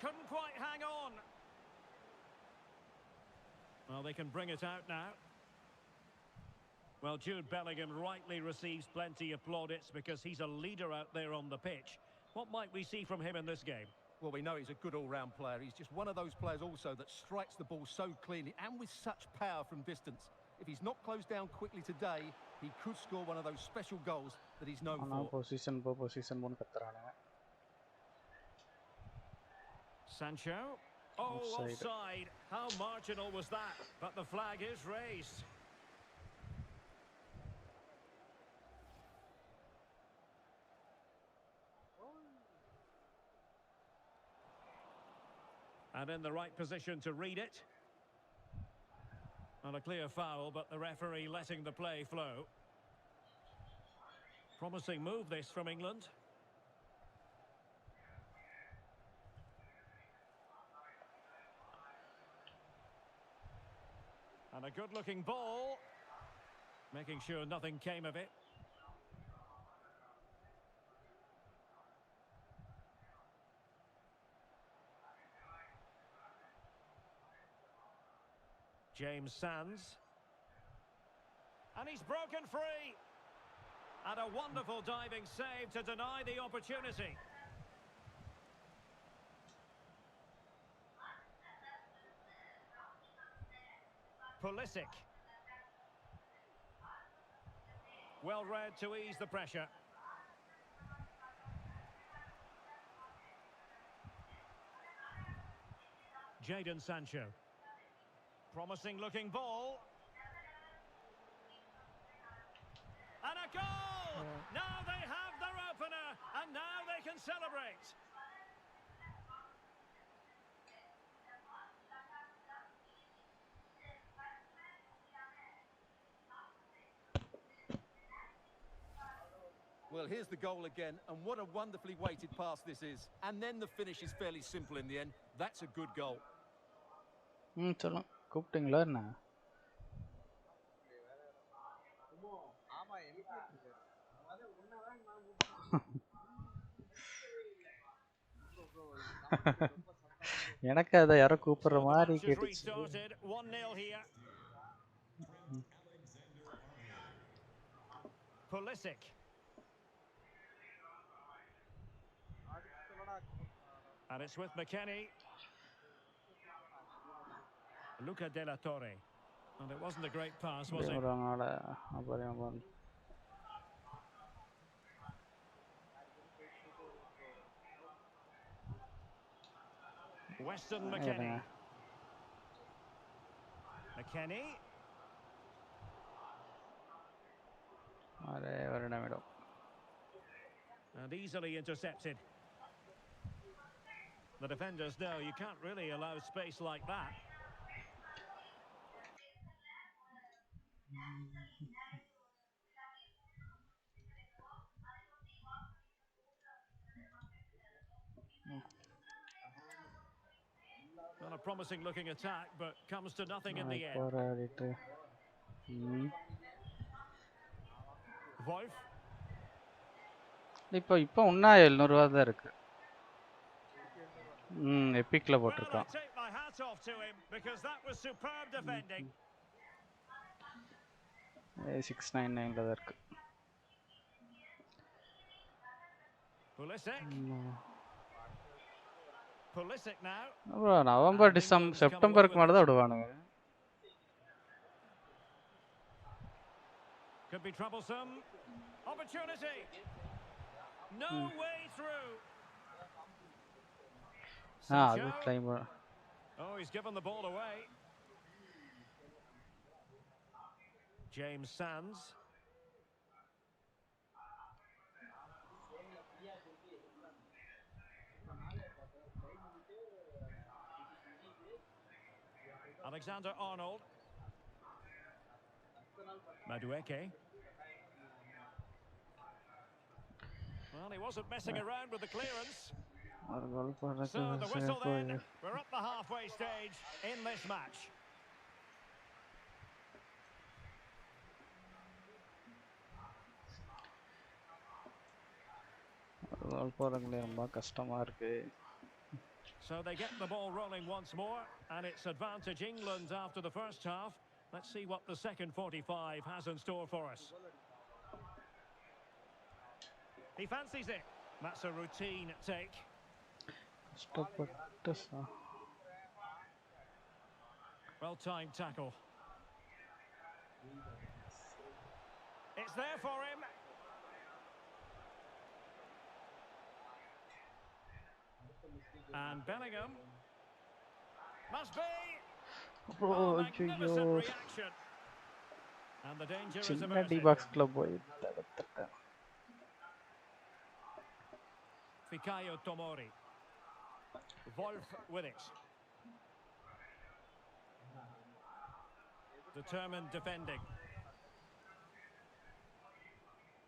Couldn't quite hang on. Well, they can bring it out now. Well, Jude Bellingham rightly receives plenty of plaudits because he's a leader out there on the pitch. What might we see from him in this game? Well, we know he's a good all-round player. He's just one of those players also that strikes the ball so cleanly and with such power from distance. If he's not closed down quickly today, he could score one of those special goals that he's known for. Sancho. Oh, offside. How marginal was that? But the flag is raised. And in the right position to read it. Not a clear foul, but the referee letting the play flow. Promising move this from England. And a good-looking ball. Making sure nothing came of it. James Sands. And he's broken free. And a wonderful diving save to deny the opportunity. Pulisic. Well read to ease the pressure. Jadon Sancho. Promising looking ball. And a goal! Now they have their opener, and now they can celebrate. Well, here's the goal again, and what a wonderfully weighted pass this is. And then the finish is fairly simple in the end. That's a good goal. சொல்லுங்க கூப்பிட்டீங்களா என்ன? ஆமா எழுப்பிட்டு இருக்காரு. எனக்கு அதை யாரோ கூப்பிடுற மாதிரி கேட்டுச்சு. Pulisic. And it's with McKennie. Luca de la Torre. And it wasn't a great pass, was it? Weston McKennie. McKennie. And easily intercepted. The defenders know you can't really allow space like that. Well, a promising looking attack, but comes to nothing in the end. Wolf. இப்போ இன்னும் 700 ரூபாய் தான் இருக்கு. எபிக்ல போட்டுருக்கான். 699 ல தான் இருக்கு. Pulisic now. November December செப்டம்பருக்கு மேல தான் விடுவானுங்க. Could be troublesome. Opportunity. No way through. Good claim. Oh, he's given the ball away. James Sands. Alexander Arnold. Madueke. Well, he wasn't messing around with the clearance. So the whistle then. We're up the halfway stage in this match. So they get the ball rolling once more, and it's advantage England after the first half. Let's see what the second 45 has in store for us. He fancies it. That's a routine take. Well-timed tackle. It's there for him. And Bellingham. Must be. Oh, magnificent reaction. And the danger is averted. Fikayo Tomori. Wolf with it. Determined defending.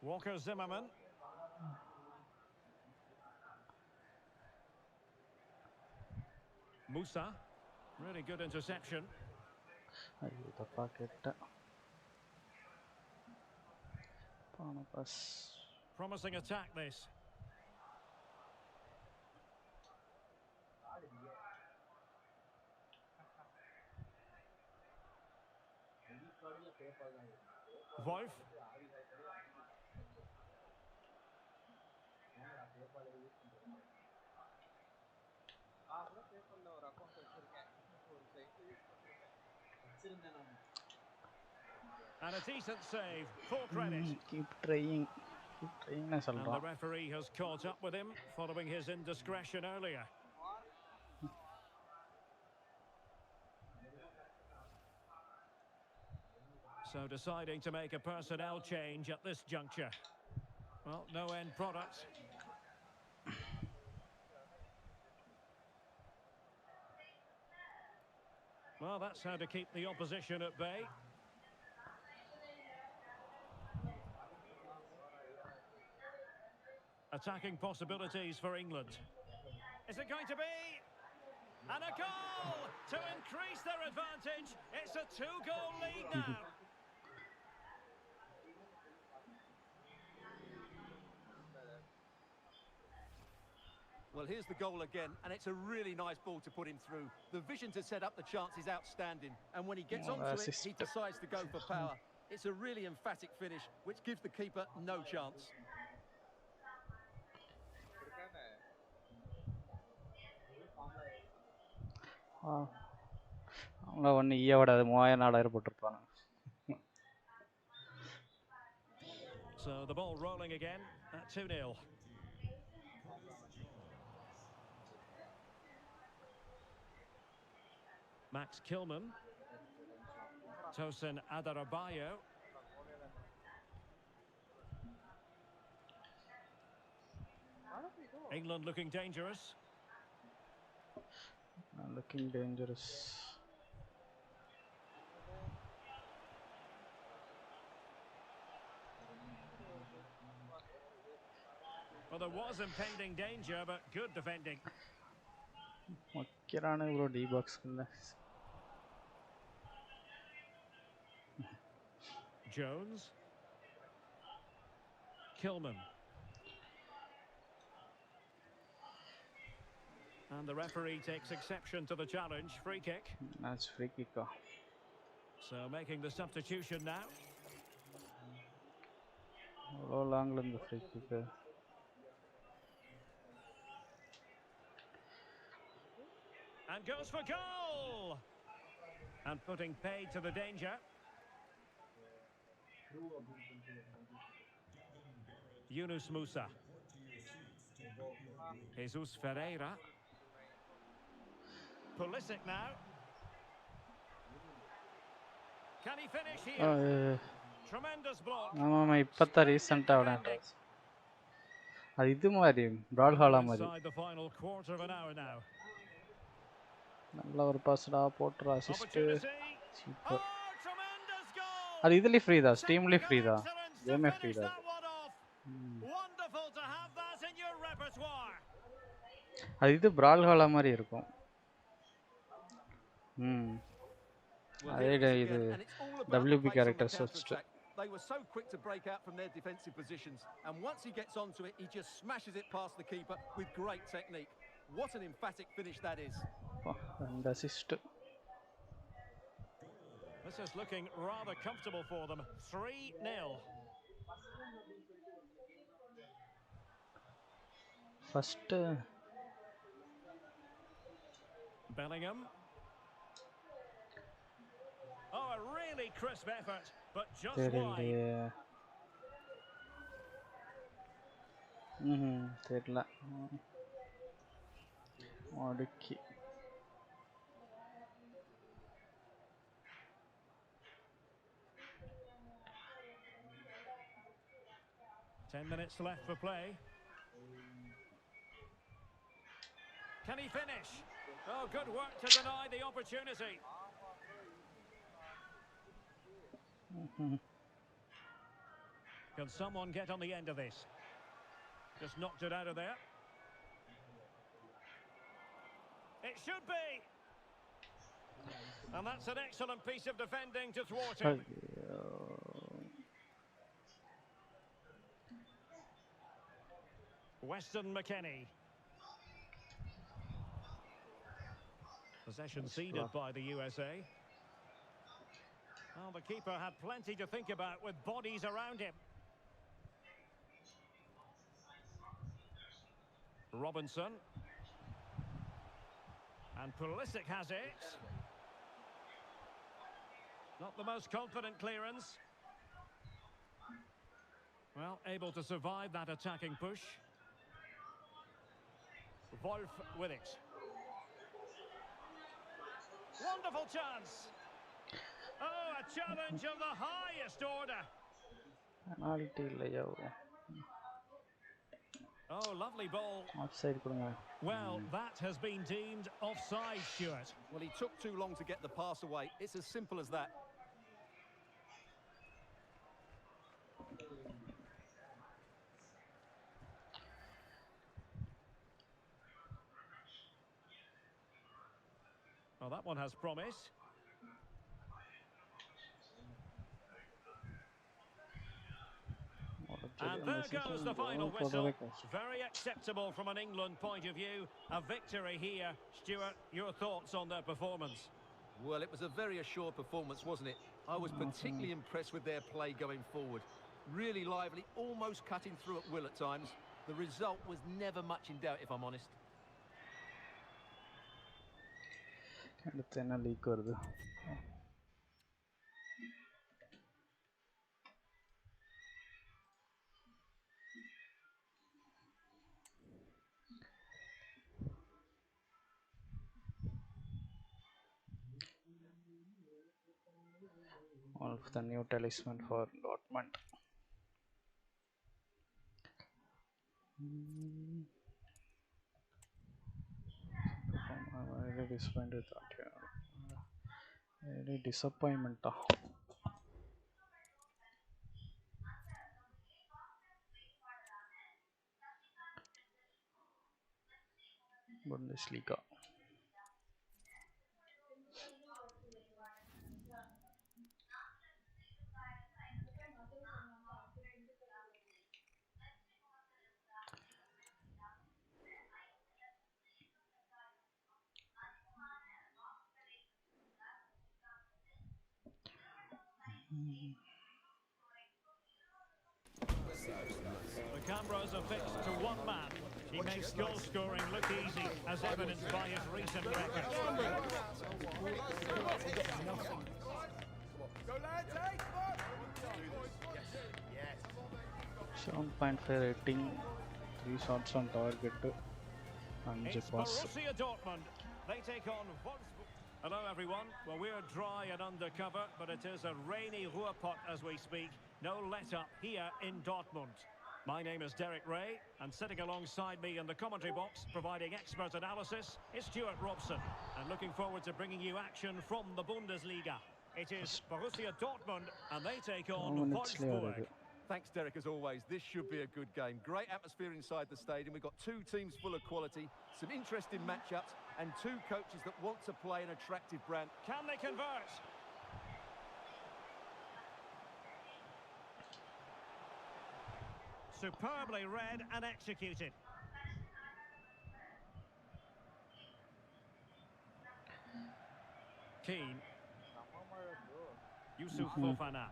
Walker Zimmerman. Musa. Really good interception. Promising attack this. Wolf. And a decent save, full credit. Keep trying na And the சொல்றான். referee has caught up with him following his indiscretion earlier. So deciding to make a personnel change at this juncture. Well, no end product. Well, that's how to keep the opposition at bay. Attacking possibilities for England. Is it going to be? And a goal to increase their advantage. It's a 2-goal lead now. Well, here's the goal again, and it's a really nice ball to put him through. The vision to set up the chance is outstanding, and when he gets onto it, he decides to go for power. It's a really emphatic finish, which gives the keeper no chance. அவங்கள ஒன்று ஈய விடாது 3000-4000 போட்டிருப்பாங்க. So the ball rolling again at 2-0. Max Kilman. Tosin Adarabayo. England looking dangerous. Looking dangerous. Well, there was impending danger, but good defending. Makirana bro D box kulla. Jones. Kilman. And the referee takes exception to the challenge. Free kick. That's free kick. So making the substitution now. How long in the free kick? And goes for goal. And putting paid to the danger. Yunus Musa. Jesus Ferreira. Pulisic now. Can he finish here? Tremendous block. ஆமாம் இப்போத்தான் ரீசெண்டாக விளையாண்டேன். அது இது மாதிரி பிரால் ஹாலா மாதிரி. நல்ல ஒரு பாஸ்டா போட்டுற assist. Super. அது இதுலயே ஃப்ரீ தான், ஸ்டீம்லயே ஃப்ரீ தான், கேமே ஃப்ரீ தான். அது இது பிரால் ஹாலா மாதிரி இருக்கும். அதே இது WB characters வச்சுட்டு. They were so quick to break out from their defensive positions, and once he gets onto it, he just smashes it past the keeper with great technique. What an emphatic finish that is. And assist. This is looking rather comfortable for them. 3-0. First Bellingham. Oh, a really crisp effort, but just wide. தெரியல. ஓடுக்கி. Ten minutes left for play. Can he finish? Oh, good work to deny the opportunity. Can someone get on the end of this? Just knocked it out of there. It should be. And that's an excellent piece of defending to thwart him. Weston McKennie. Possession ceded by the USA. Well, the keeper had plenty to think about with bodies around him. Robinson. And Pulisic has it. Not the most confident clearance. Well, able to survive that attacking push. Wolf with it. Wonderful chance. Oh, a challenge of the highest order. Penalty layo. Oh, lovely ball. Offside kudunga. Well, that has been deemed offside, Stuart. Well, he took too long to get the pass away. It's as simple as that. Well, that one has promise. And there goes the final whistle. Very acceptable from an England point of view. A victory here. Stuart, your thoughts on their performance? Well, it was a very assured performance, wasn't it? I was particularly impressed with their play going forward. Really lively, almost cutting through at will at times. The result was never much in doubt, if I'm honest. அடுத்து என்ன league வருது? One of the new talisman for DORTMUND. Very disappointed with that. Very disappointment. Bundesliga. The cameras are fixed to one man. He makes goal scoring look easy, as evidenced by his recent record. Yes. 7.5 rating, 3 shots on target, and It's Borussia Dortmund. They take on Wolfsburg. Hello everyone. Well, we're dry and undercover, but it is a rainy Ruhrpott as we speak. No let-up here in Dortmund. My name is Derek Ray, and sitting alongside me in the commentary box, providing expert analysis, is Stuart Robson. And looking forward to bringing you action from the Bundesliga. It is Borussia Dortmund, and they take on Wolfsburg. Thanks, Derek, as always. This should be a good game. Great atmosphere inside the stadium. We've got two teams full of quality, some interesting matchups, and two coaches that want to play an attractive brand. Can they convert? Superbly read and executed. Keane. Yusuf Fofana.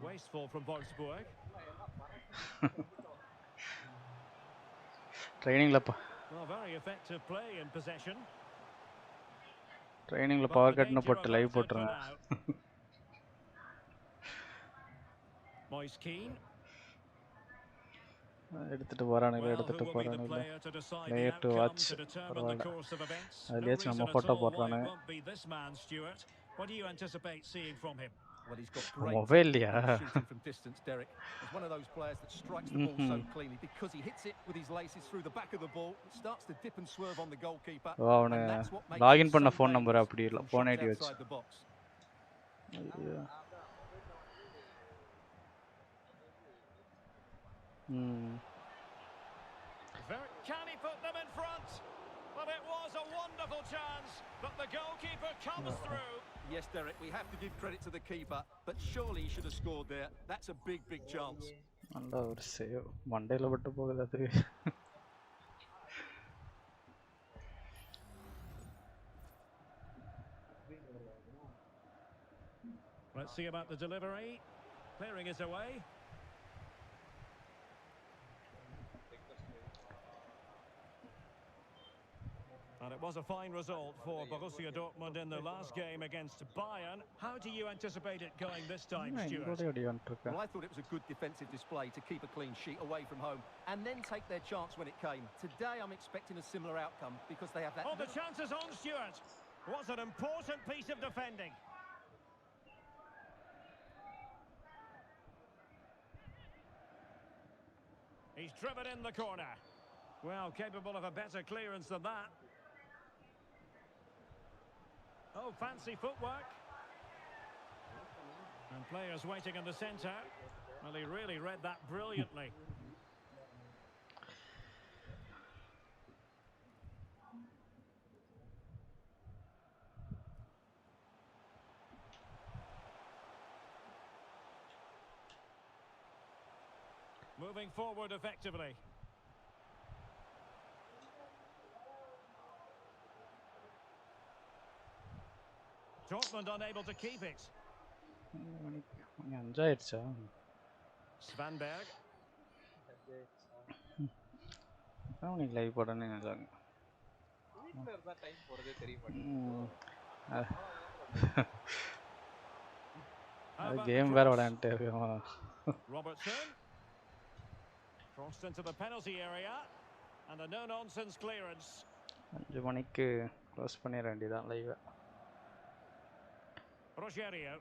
Wasteful from Wolfsburg. Training la Well, very effective play in possession. Training la power cut na potte live potranga. Moise Keane. எடுத்துட்டு போறானுங்க player to watch பரவாயில்லை அதுலயாச்சும் நம்ம photo போடுறானுங்க What do you anticipate seeing from him? Well, he's got great shooting from distance, Derek. He's one of those players that strikes the ball so cleanly because he hits it with his laces through the back of the ball. It starts to dip and swerve on the goalkeeper. And that's what makes login பண்ண phone number அப்படி இல்ல phone ID வச்சு Can he put them in front? Well, it was a wonderful chance, but the goalkeeper comes through. Yes, Derek, we have to give credit to the keeper, but surely he should have scored there. That's a big, big chance. நல்ல ஒரு save மண்டையில விட்டு போகுது அது. Let's see about the delivery. Clearing it away. And it was a fine result for Borussia Dortmund in their last game against Bayern. How do you anticipate it going this time, Stuart? Well, I thought it was a good defensive display to keep a clean sheet away from home and then take their chance when it came. Today, I'm expecting a similar outcome because they have that... Oh, the chance is on, Stuart. Was an important piece of defending. He's driven in the corner. Well, capable of a better clearance than that. Oh, fancy footwork. And players waiting in the centre. Well, he really read that brilliantly. Moving forward effectively. Dortmund unable to keep it. Svanberg. live போடனே நினைச்சாங்க வீட்ல இருந்தா time போறதே தெரிய மாட்டேங்குது. அது game வேற விளையாண்டே இருக்கோம். Robertson crossed into the penalty area and a no nonsense clearance. 5 மணிக்கு க்ளோஸ் பண்ணிர வேண்டியதான் live. Rogerio.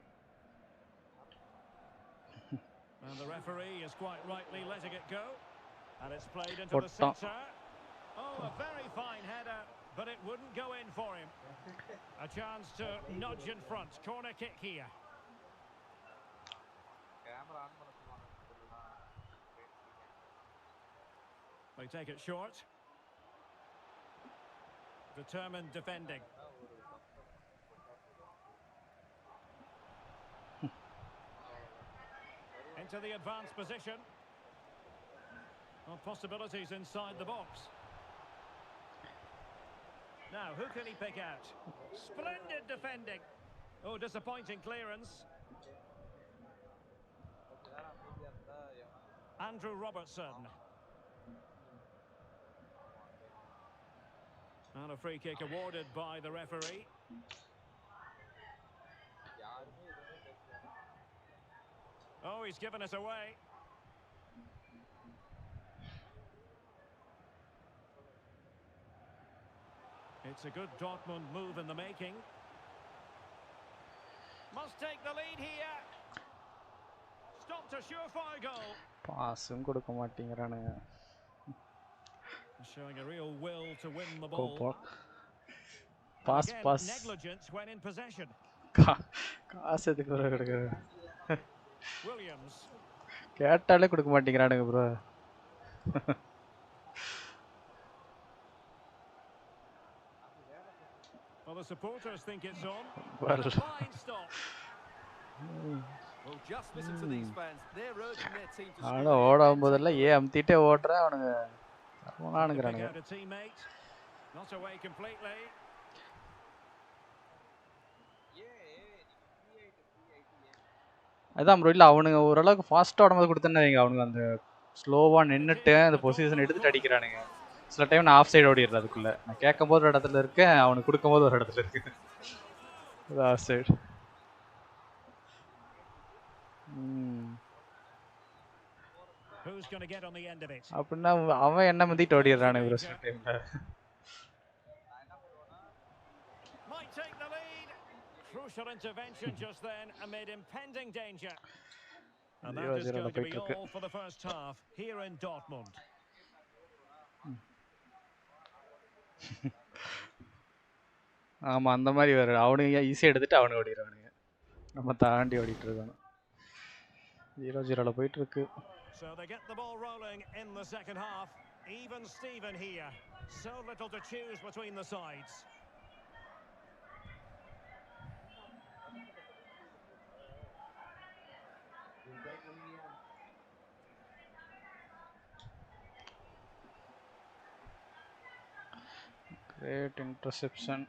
And the referee is quite rightly letting it go. And it's played into the centre. Oh, a very fine header, but it wouldn't go in for him. A chance to nudge in front. Corner kick here. They take it short. Determined defending. Into the advanced position. Well, possibilities inside the box. Now, who can he pick out? Splendid defending. Oh, disappointing clearance. Andrew Robertson. And a free kick awarded by the referee. Oh, he's given it away. It's a good Dortmund move in the making. Must take the lead here. Stopped a surefire goal. பாஸும் கொடுக்க மாட்டேங்கறானுங்க. Showing a real will to win the ball. Pass. Negligence when in possession. காசு எதுக்கு bro கொடுக்குற? Williams. கேட்டாலே கொடுக்க மாட்டேங்கறானுங்க bro. Well, the supporters think it's on. Well. Fine stop. Well, just listen to these fans. They're urging their team to ஆனா ஓடும்போதெல்லாம் அம்திட்டே ஓட்றா அவனுங்க. அவனானுங்கறானுங்க. Not away completely. அதான் bro இல்ல அவனுங்க ஓரளவுக்கு ஃபாஸ்டா ஓடும்போது கொடுத்தனே வைங்க அவனுங்க அந்த ஸ்லோவா நின்னுட்டு அந்த பொசிஷன் எடுத்துட்டு அடிக்கறானுங்க. சில டைம் நான் ஆஃப் சைடு ஓடிறேன் அதுக்குள்ள. நான் கேட்கும்போது ஒரு இடத்துல இருக்கேன், அவனுக்கு கொடுக்கும்போது ஒரு இடத்துல இருக்கு. அது offside. Who's going to get on the end of it? அப்படினா அவன் என்ன மதிட்டு ஓடிறானே ப்ரோ சில டைம்ல. Might take the lead. Crucial intervention just then amid impending danger. And that is going to be all for the first half here in Dortmund. ஆமா அந்த மாதிரி வேற அவனுங்க ஈஸியா எடுத்துட்டு அவனு ஓடிறானுங்க. நம்ம தாண்டி ஓடிட்டு இருக்கோம். 0-0ல போயிட்டு இருக்கு. So they get the ball rolling in the second half. Even Steven here. So little to choose between the sides. Great interception.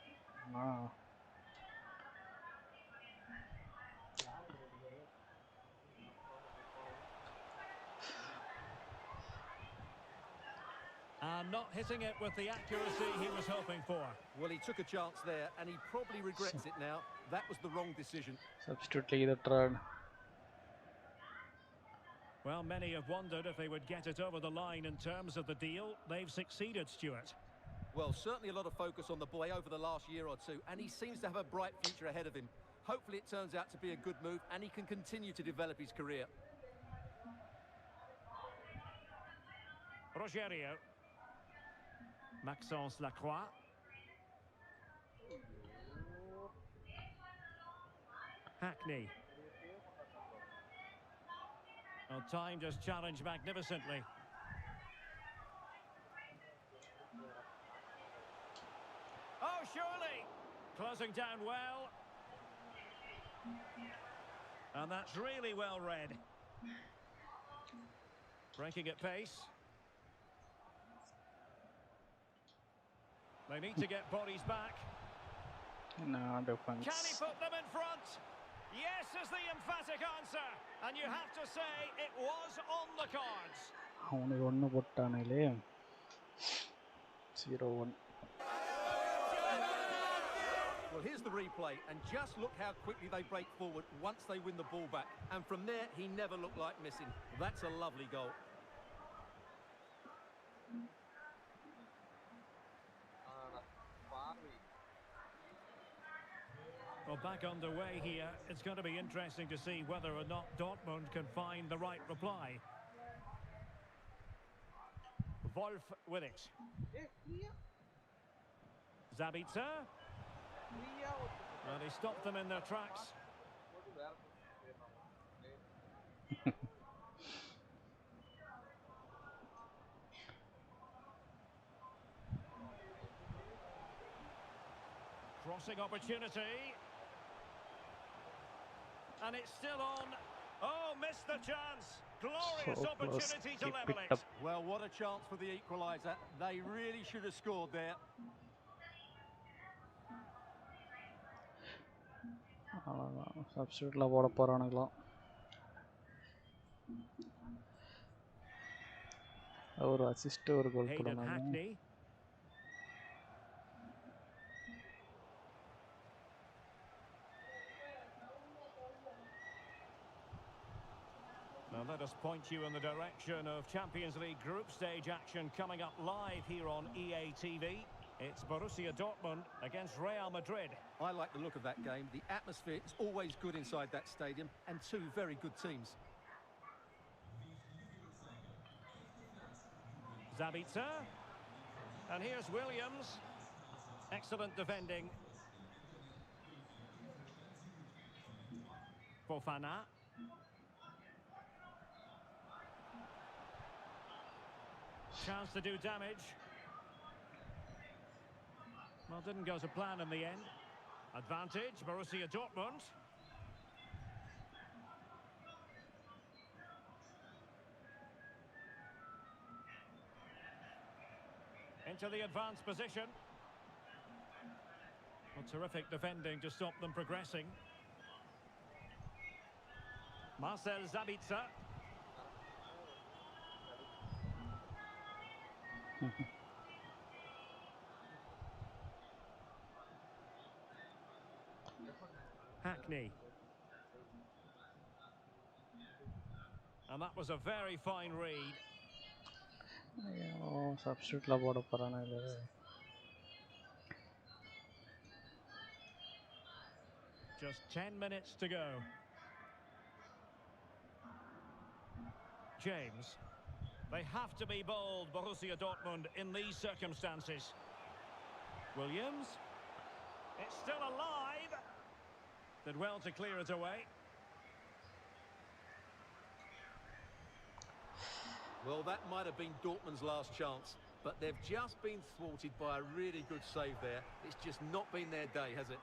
And not hitting it with the accuracy he was hoping for. Well, he took a chance there, and he probably regrets it now. That was the wrong decision. Substitute the third. Well, many have wondered if they would get it over the line in terms of the deal. They've succeeded, Stuart. Well, certainly a lot of focus on the boy over the last year or two, and he seems to have a bright future ahead of him. Hopefully it turns out to be a good move, and he can continue to develop his career. Rogerio. Maxence Lacroix. Hackney. Well, time just challenged magnificently. Oh, surely! Closing down well. And that's really well read. Breaking at pace. They need to get bodies back. No defense. Can he put them in front? Yes is the emphatic answer. And you have to say it was on the cards. அவனுக்கு ஒன்று போட்டானே 0-1. Well, here's the replay, and just look how quickly they break forward once they win the ball back. And from there, he never looked like missing. That's a lovely goal. Well, back underway here. It's going to be interesting to see whether or not Dortmund can find the right reply. Wolf with it. Zabitzer. Well, he stopped them in their tracks. Crossing opportunity. And it's still on. Oh, missed the chance. Glorious So close. opportunity to He level picked it. up. Well, what a chance for the equaliser. They really should have scored there. சப்ஸ்டியூட்ல போட போறானுங்களாம். ஒரு assist ஒரு கோல் Hayden போடணும். Hackney. Now let us point you in the direction of Champions League group stage action coming up live here on EA TV. It's Borussia Dortmund against Real Madrid. I like the look of that game. The atmosphere is always good inside that stadium, and two very good teams. Zabitzer. And here's Williams. Excellent defending. Fofana. Chance to do damage. Well, didn't go to plan in the end. Advantage, Borussia Dortmund. Into the advanced position. Well, terrific defending to stop them progressing. Marcel Zabitzer. Hackney. And that was a very fine read. சப்ஸ்டியூட்ல போட போறானுங்க. Just 10 minutes to go. James. They have to be bold, Borussia Dortmund, in these circumstances. Williams. It's still alive. Did well to clear it away. Well, that might have been Dortmund's last chance, but they've just been thwarted by a really good save there. It's just not been their day, has it?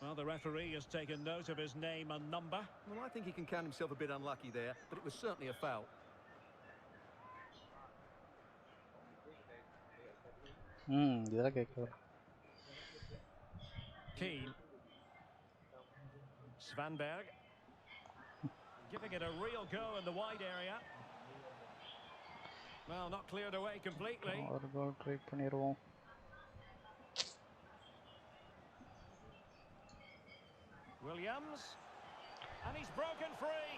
Well, the referee has taken note of his name and number. Well, I think he can count himself a bit unlucky there, but it was certainly a foul. இதெல்லாம் கேட்கல. Keane. Svanberg. Giving it a real go in the wide area. Well, not cleared away completely. ஒரு கோல் try பண்ணிடுவோம். Williams. And he's broken free.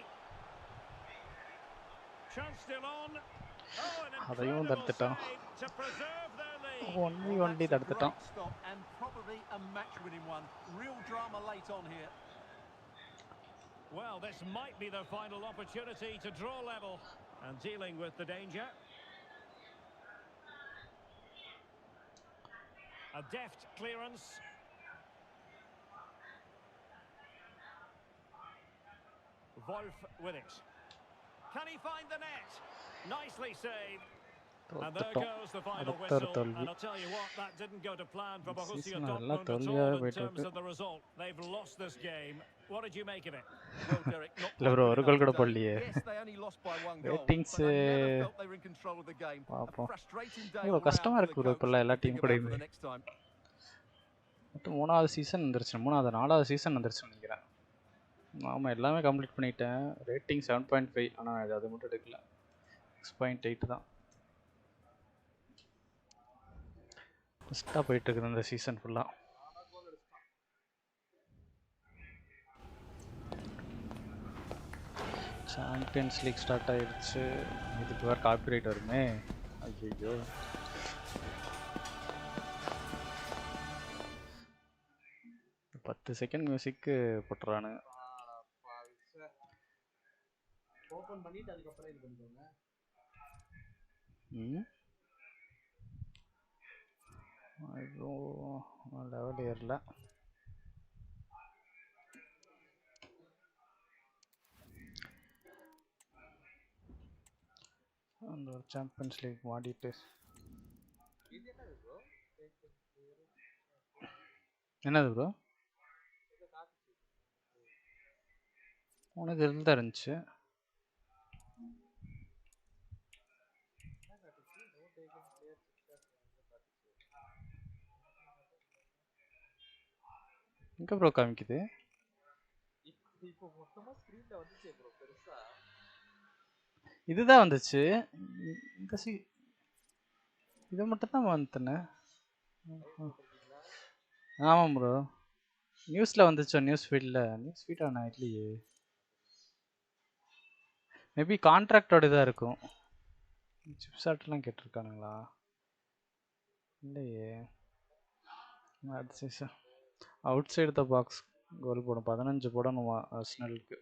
Chance still on. Oh, an incredible save to preserve their lead. Only தடுத்துட்டான். Stop and probably a match-winning one. Real drama late on here. Well, this might be their final opportunity to draw level and dealing with the danger. A deft clearance. Wolf with it. Can he find the net? Nicely saved. And there goes the final whistle. And I'll tell you what, that didn't go to plan for Borussia Dortmund at all in terms of the result. They've lost this game. What did you make of it? Well, Derek, not இல்ல bro, ஒரு கோல் கூட போடலையே. Yes, they only lost by one goal. Ratings but I never felt they were in control of the game. A frustrating day all round கஷ்டமா for இருக்கு the bro coach. இப்ப எல்லா team கூடயும். For the next time. மொத்தம் 3வது season வந்துருச்சு. 4வது season வந்துருச்சு நினைக்கிறேன். ஆமா எல்லாமே கம்ப்ளீட் பண்ணிட்டேன். ரேட்டிங் 7.5 ஆனா அது மட்டும் எடுக்கல. 6.8 தான். ஃபஸ்ட்டாக போயிட்டு இருக்குது இந்த சீசன் ஃபுல்லா. சாம்பியன்ஸ் லீக் ஸ்டார்ட் ஆயிடுச்சு. இதுக்கு வேறு காப்பிரைட் வருமே. ஐயோ 10 செகண்ட் மியூசிக்கு போட்டுறானு. ஓபன் பண்ணிட்டு அதுக்கு அப்புறம் இது பண்ணிக்கோங்க. ஐயோ லெவல் ஏறல. அந்த ஒரு சாம்பியன்ஸ் லீக் மாடிட்டு என்னது ப்ரோ? உனக்கு இருந்தா இருந்துச்சு. எங்க ப்ரோ காமிக்குது? இப்போ மொத்தமா ஸ்கிரீன்ல வந்துச்சு ப்ரோ பெருசா. இதுதான் வந்துச்சு. இந்த இது மட்டும் தான் வந்துட்டேனே. ஆமாம் ப்ரோ நியூஸில் வந்துச்சோ நியூஸ் ஃபீல்டில். நியூஸ் ஃபீல்டாக நான் இல்லையே. மேபி கான்ட்ராக்டோட இதாக இருக்கும். சிப்சாட்லாம் கேட்டிருக்கானுங்களா? இல்லையே. அது season outside the box goal போடும். 15 போடணுமா ஆர்சனலுக்கு.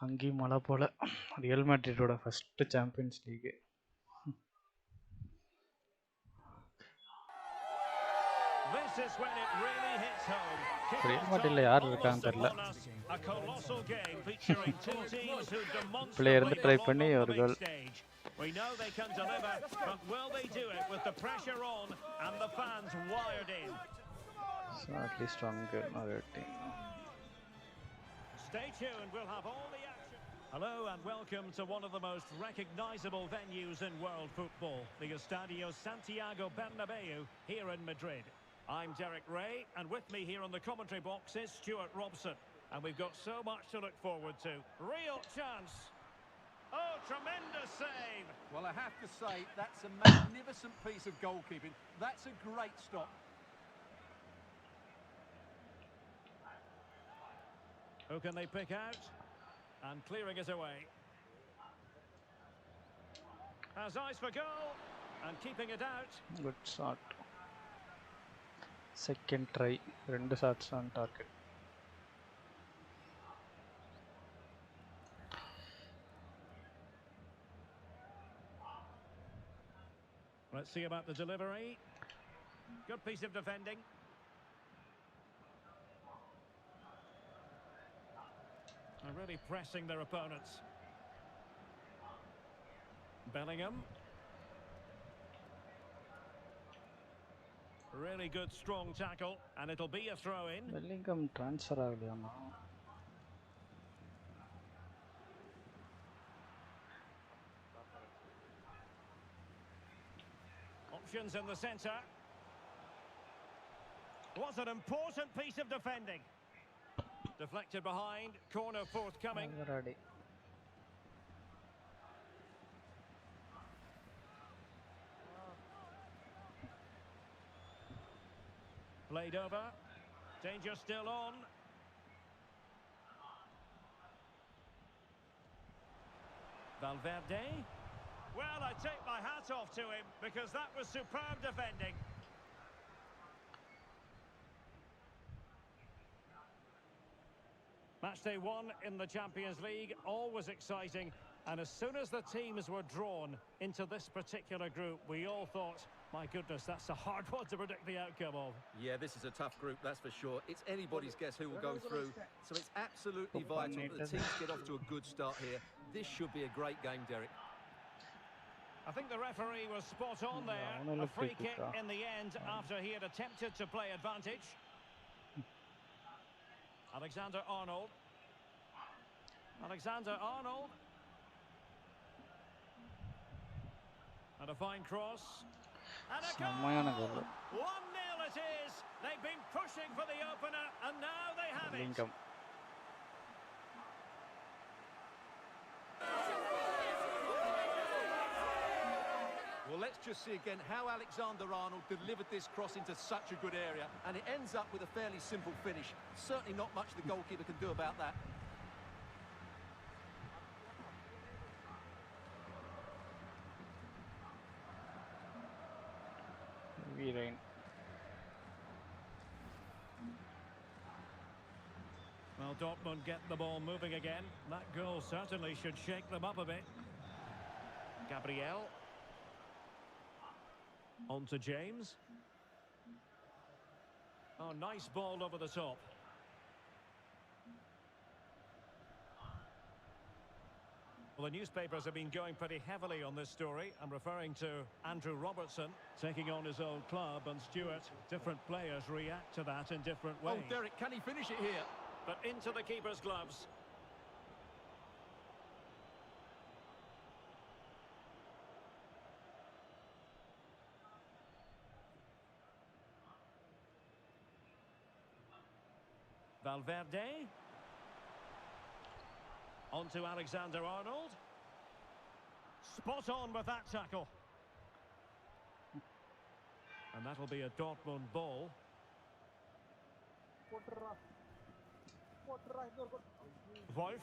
அங்கேயும் மழை போல. ரியல் மேட்ரிடோட ஃபர்ஸ்ட் சாம்பியன்ஸ் லீக். ரியல் மேட்ரிட்ல யார் இருக்கான்னு தெரியல. பிளேயர் இருந்து ட்ரை பண்ணி ஒரு கோல். We know they can deliver, but will they do it with the pressure on and the fans wired in? So at least one good team. Stay tuned, we'll have all the action. Hello and welcome to one of the most recognisable venues in world football, the Estadio Santiago Bernabeu here in Madrid. I'm Derek Ray, and with me here on the commentary box is Stuart Robson. And we've got so much to look forward to. Real chance. Oh, tremendous save. Well, I have to say, that's a magnificent piece of goalkeeping. That's a great stop. Who can they pick out? And clearing it away. Has eyes for goal. And keeping it out. Good shot. Second try. 2 shots on target. Let's see about the delivery. Good piece of defending. They're really pressing their opponents. Bellingham. Really good strong tackle, and it'll be a throw in. Bellingham transfer aglayama. Options in the centre. Was an important piece of defending. Deflected behind, corner forthcoming. Ready. Played over. Danger still on. Valverde. Well, I take my hat off to him because that was superb defending. Matchday 1 in the Champions League, always exciting. And as soon as the teams were drawn into this particular group, we all thought, my goodness, that's a hard one to predict the outcome of. Yeah, this is a tough group, that's for sure. It's anybody's guess who will go through. So it's absolutely vital that the teams get off to a good start here. This should be a great game, Derek. I think the referee was spot on there. A free kick in the end after he had attempted to play advantage. Alexander-Arnold. Alexander-Arnold. And a fine cross. And a goal! 1-0 it is. They've been pushing for the opener, and now they have it. Well, let's just see again how Alexander-Arnold delivered this cross into such a good area, and it ends up with a fairly simple finish. Certainly not much the goalkeeper can do about that. Rain. Well, Dortmund get the ball moving again. That goal certainly should shake them up a bit. Gabriel. On to James. Oh, nice ball over the top. Well, the newspapers have been going pretty heavily on this story. I'm referring to Andrew Robertson taking on his old club, and Stuart, different players react to that in different ways. Oh, Derek, can he finish it here? But into the keeper's gloves. Valverde. On to Alexander-Arnold. Spot on with that tackle. And that'll be a Dortmund ball. Wolf.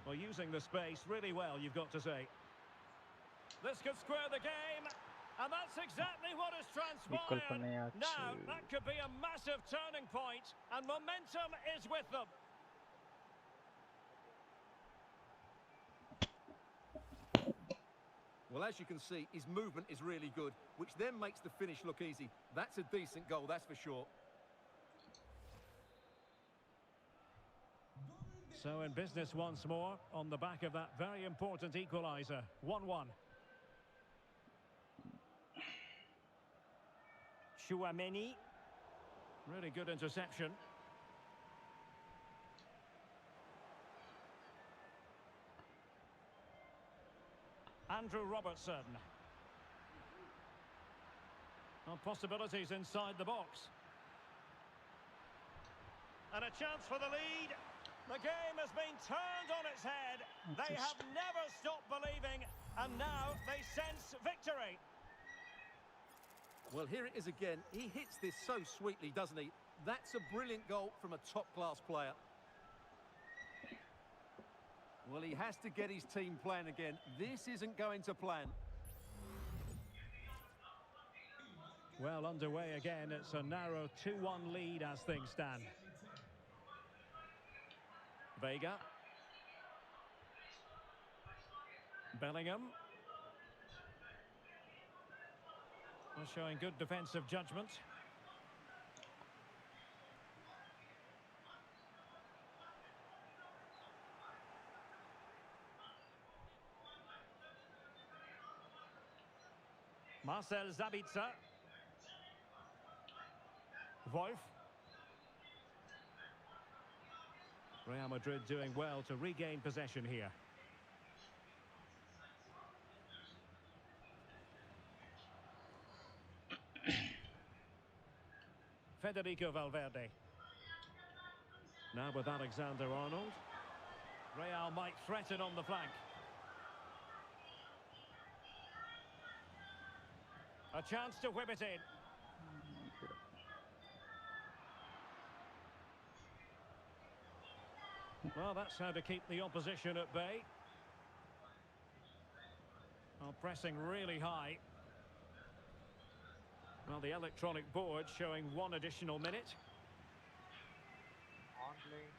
Well, using the space really well, you've got to say. This could square the game. And that's exactly what has transpired. Now, that could be a massive turning point, and momentum is with them. Well, as you can see, his movement is really good, which then makes the finish look easy. That's a decent goal, that's for sure. So in business once more, on the back of that very important equaliser. 1-1. Chouameni. Really good interception. Andrew Robertson. Well, possibilities inside the box. And a chance for the lead. The game has been turned on its head. They have never stopped believing, and now they sense victory. Well, here it is again. He hits this so sweetly, doesn't he? That's a brilliant goal from a top-class player. Well, he has to get his team playing again. This isn't going to plan. Well, underway again. It's a narrow 2-1 lead as things stand. Vega. Bellingham. Well, showing good defensive judgment. Marcel Sabitzer. Wolf. Real Madrid doing well to regain possession here. Federico Valverde. Now with Alexander-Arnold. Real might threaten on the flank. A chance to whip it in. Well, that's how to keep the opposition at bay. Oh, pressing really high. Well, the electronic board showing 1 additional minute. Online.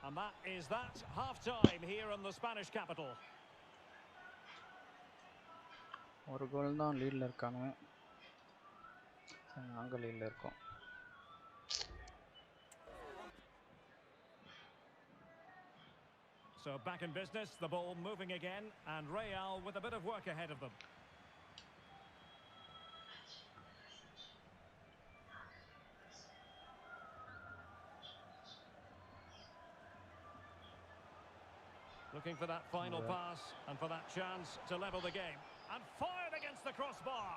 And that is that. Half-time here in the Spanish capital. ஒரு கோல் தான் லீடில் இருக்காங்க. நாங்கள் லீடில் இருக்கோம். So back in business, the ball moving again, and Real with a bit of work ahead of them. Looking for that final pass and for that chance to level the game. And fired against the crossbar.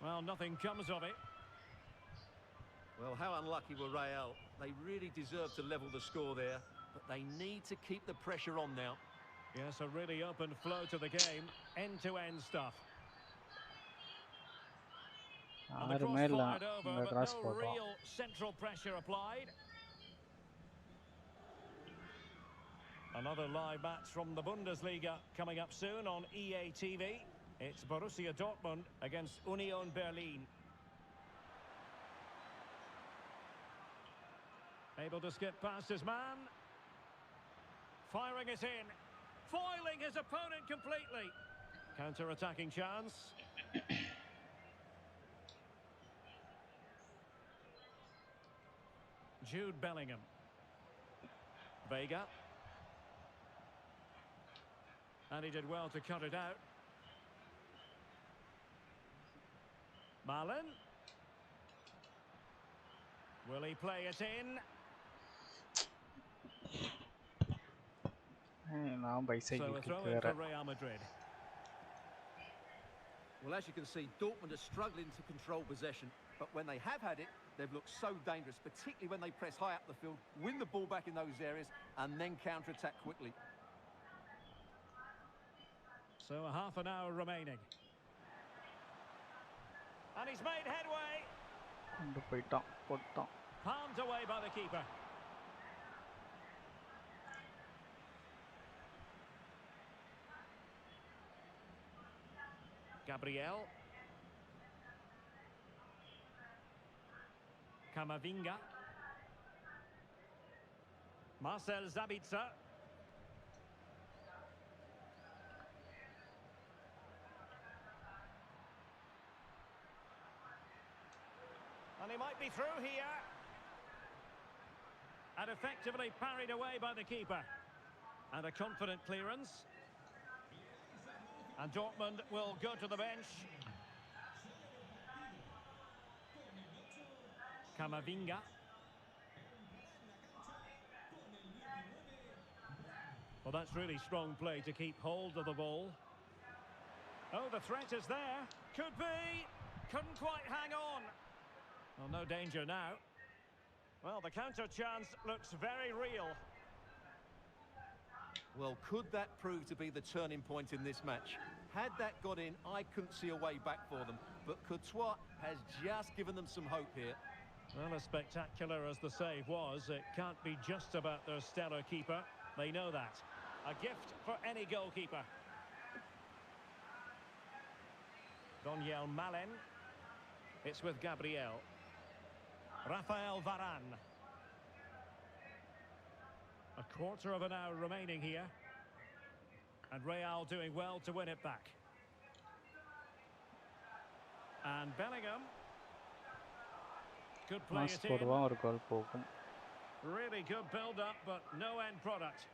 Well, nothing comes of it. Well, how unlucky were Real? They really deserve to level the score there, but they need to keep the pressure on now. Yes, a really open flow to the game, end-to-end stuff. And the cross fired over, but no real central pressure applied. Another live match from the Bundesliga coming up soon on EA TV. It's Borussia Dortmund against Union Berlin. Able to skip past his man. Firing it in. Foiling his opponent completely. Counter-attacking chance. Jude Bellingham. Vega. And he did well to cut it out. Malen. Will he play it in? So a throw in for Real Madrid. Well, as you can see, Dortmund are struggling to control possession, but when they have had it, they've looked so dangerous, particularly when they press high up the field, win the ball back in those areas, and then counter-attack quickly. So a half an hour remaining. And he's made headway. Palmed away by the keeper. Gabriel. Camavinga. Marcel Sabitzer. And he might be through here. And effectively parried away by the keeper. And a confident clearance. And Dortmund will go to the bench. Camavinga. Well, that's really strong play to keep hold of the ball. Oh, the threat is there. Could be. Couldn't quite hang on. Well, no danger now. Well, the counter chance looks very real. Well, could that prove to be the turning point in this match? Had that got in, I couldn't see a way back for them. But Courtois has just given them some hope here. Well, as spectacular as the save was, it can't be just about their stellar keeper. They know that. A gift for any goalkeeper. Daniel Malen. It's with Gabriel. Rafael Varane. A quarter of an hour remaining here. And Real doing well to win it back. And Bellingham. Could play it in. Really good build-up, but no end product.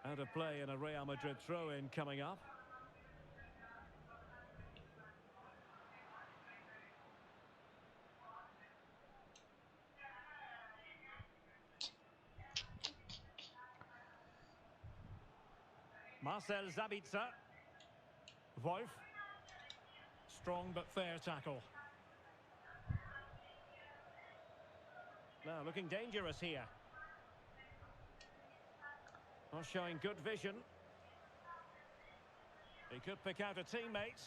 Out of play in a Real Madrid throw-in coming up. Marcel Sabitzer. Wolf. Strong but fair tackle. Now looking dangerous here. Not showing good vision. He could pick out a teammate.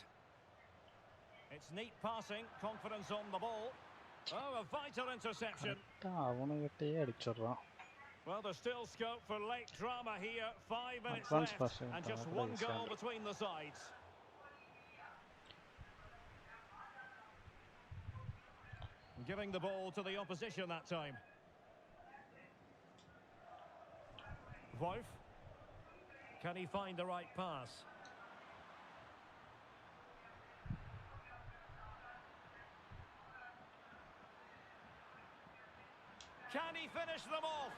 It's neat passing, confidence on the ball. Oh, a vital interception. Well, there's still scope for late drama here. 5 minutes left and just one goal between the sides. Giving the ball to the opposition that time. Wolf. Can he find the right pass? Can he finish them off?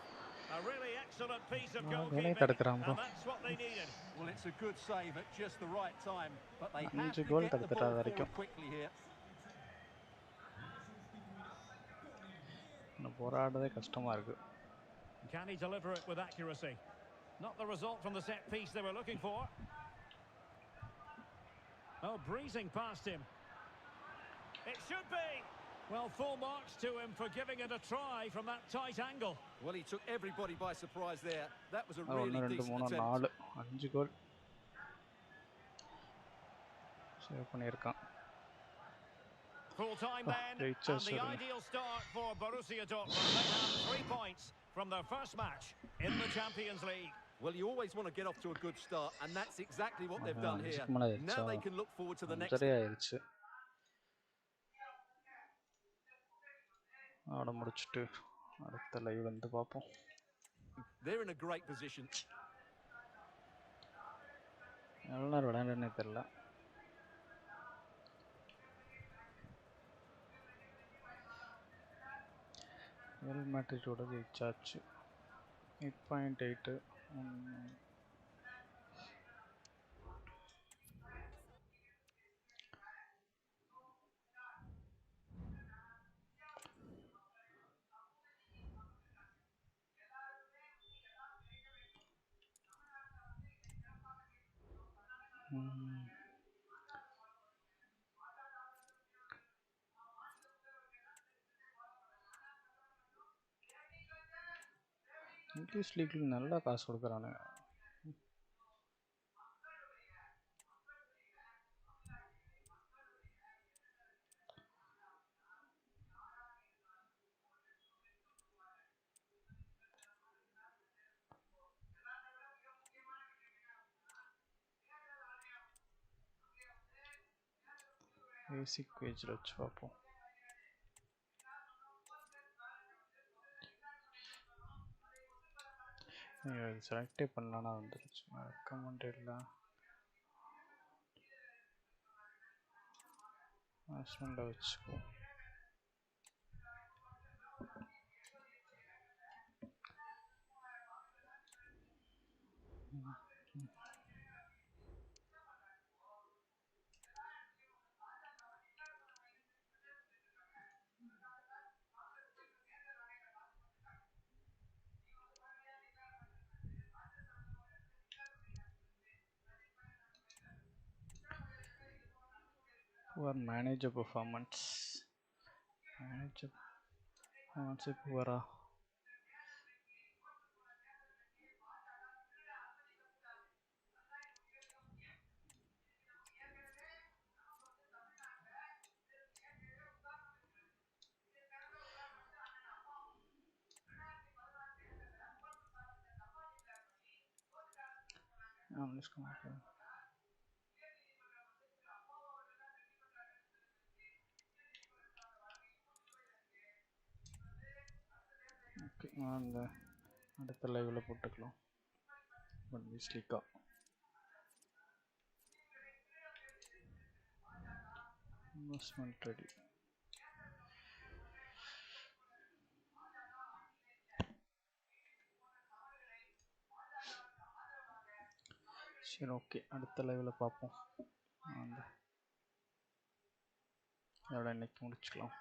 A really excellent piece of goalkeeping, and that's what they needed. Well, it's a good save at just the right time, but they have to get the ball forward quickly here. Can he deliver it with accuracy? Not the result from the set piece they were looking for. Oh, breezing past him. It should be. Well, full marks to him for giving it a try from that tight angle. Well, he took everybody by surprise there. That was a really decent attempt. Full time then, and the ideal start for Borussia Dortmund. They have 3 points from their first match in the Champions League. Well, you always want to get off to a good start, and that's exactly what they've done here. Now they can look forward to the next. They're in a great position. Real Madrid ஓட ஜெயிச்சாச்சு 8.8 English லீக்ல நல்லா காசு கொடுக்குறானுங்க. பேசிக் வேஜில் வச்சு பார்ப்போம். செலக்டே பண்ணலான்னா வந்துருச்சு. ரெக்கமெண்டட்ல ஹஸ்பண்டில் வச்சுக்கோ. Poor manager performance. Manager performance poor. Let's come up here. Okay, அந்த அடுத்த லைவ்ல போட்டுக்கலாம். பன்விஸ்லிகா இன்வெஸ்ட்மென்ட் ரெடி. சரி, ஓகே, அடுத்த லைவ்ல பார்ப்போம். அந்த இதோட இன்னைக்கு முடிச்சுக்கலாம்.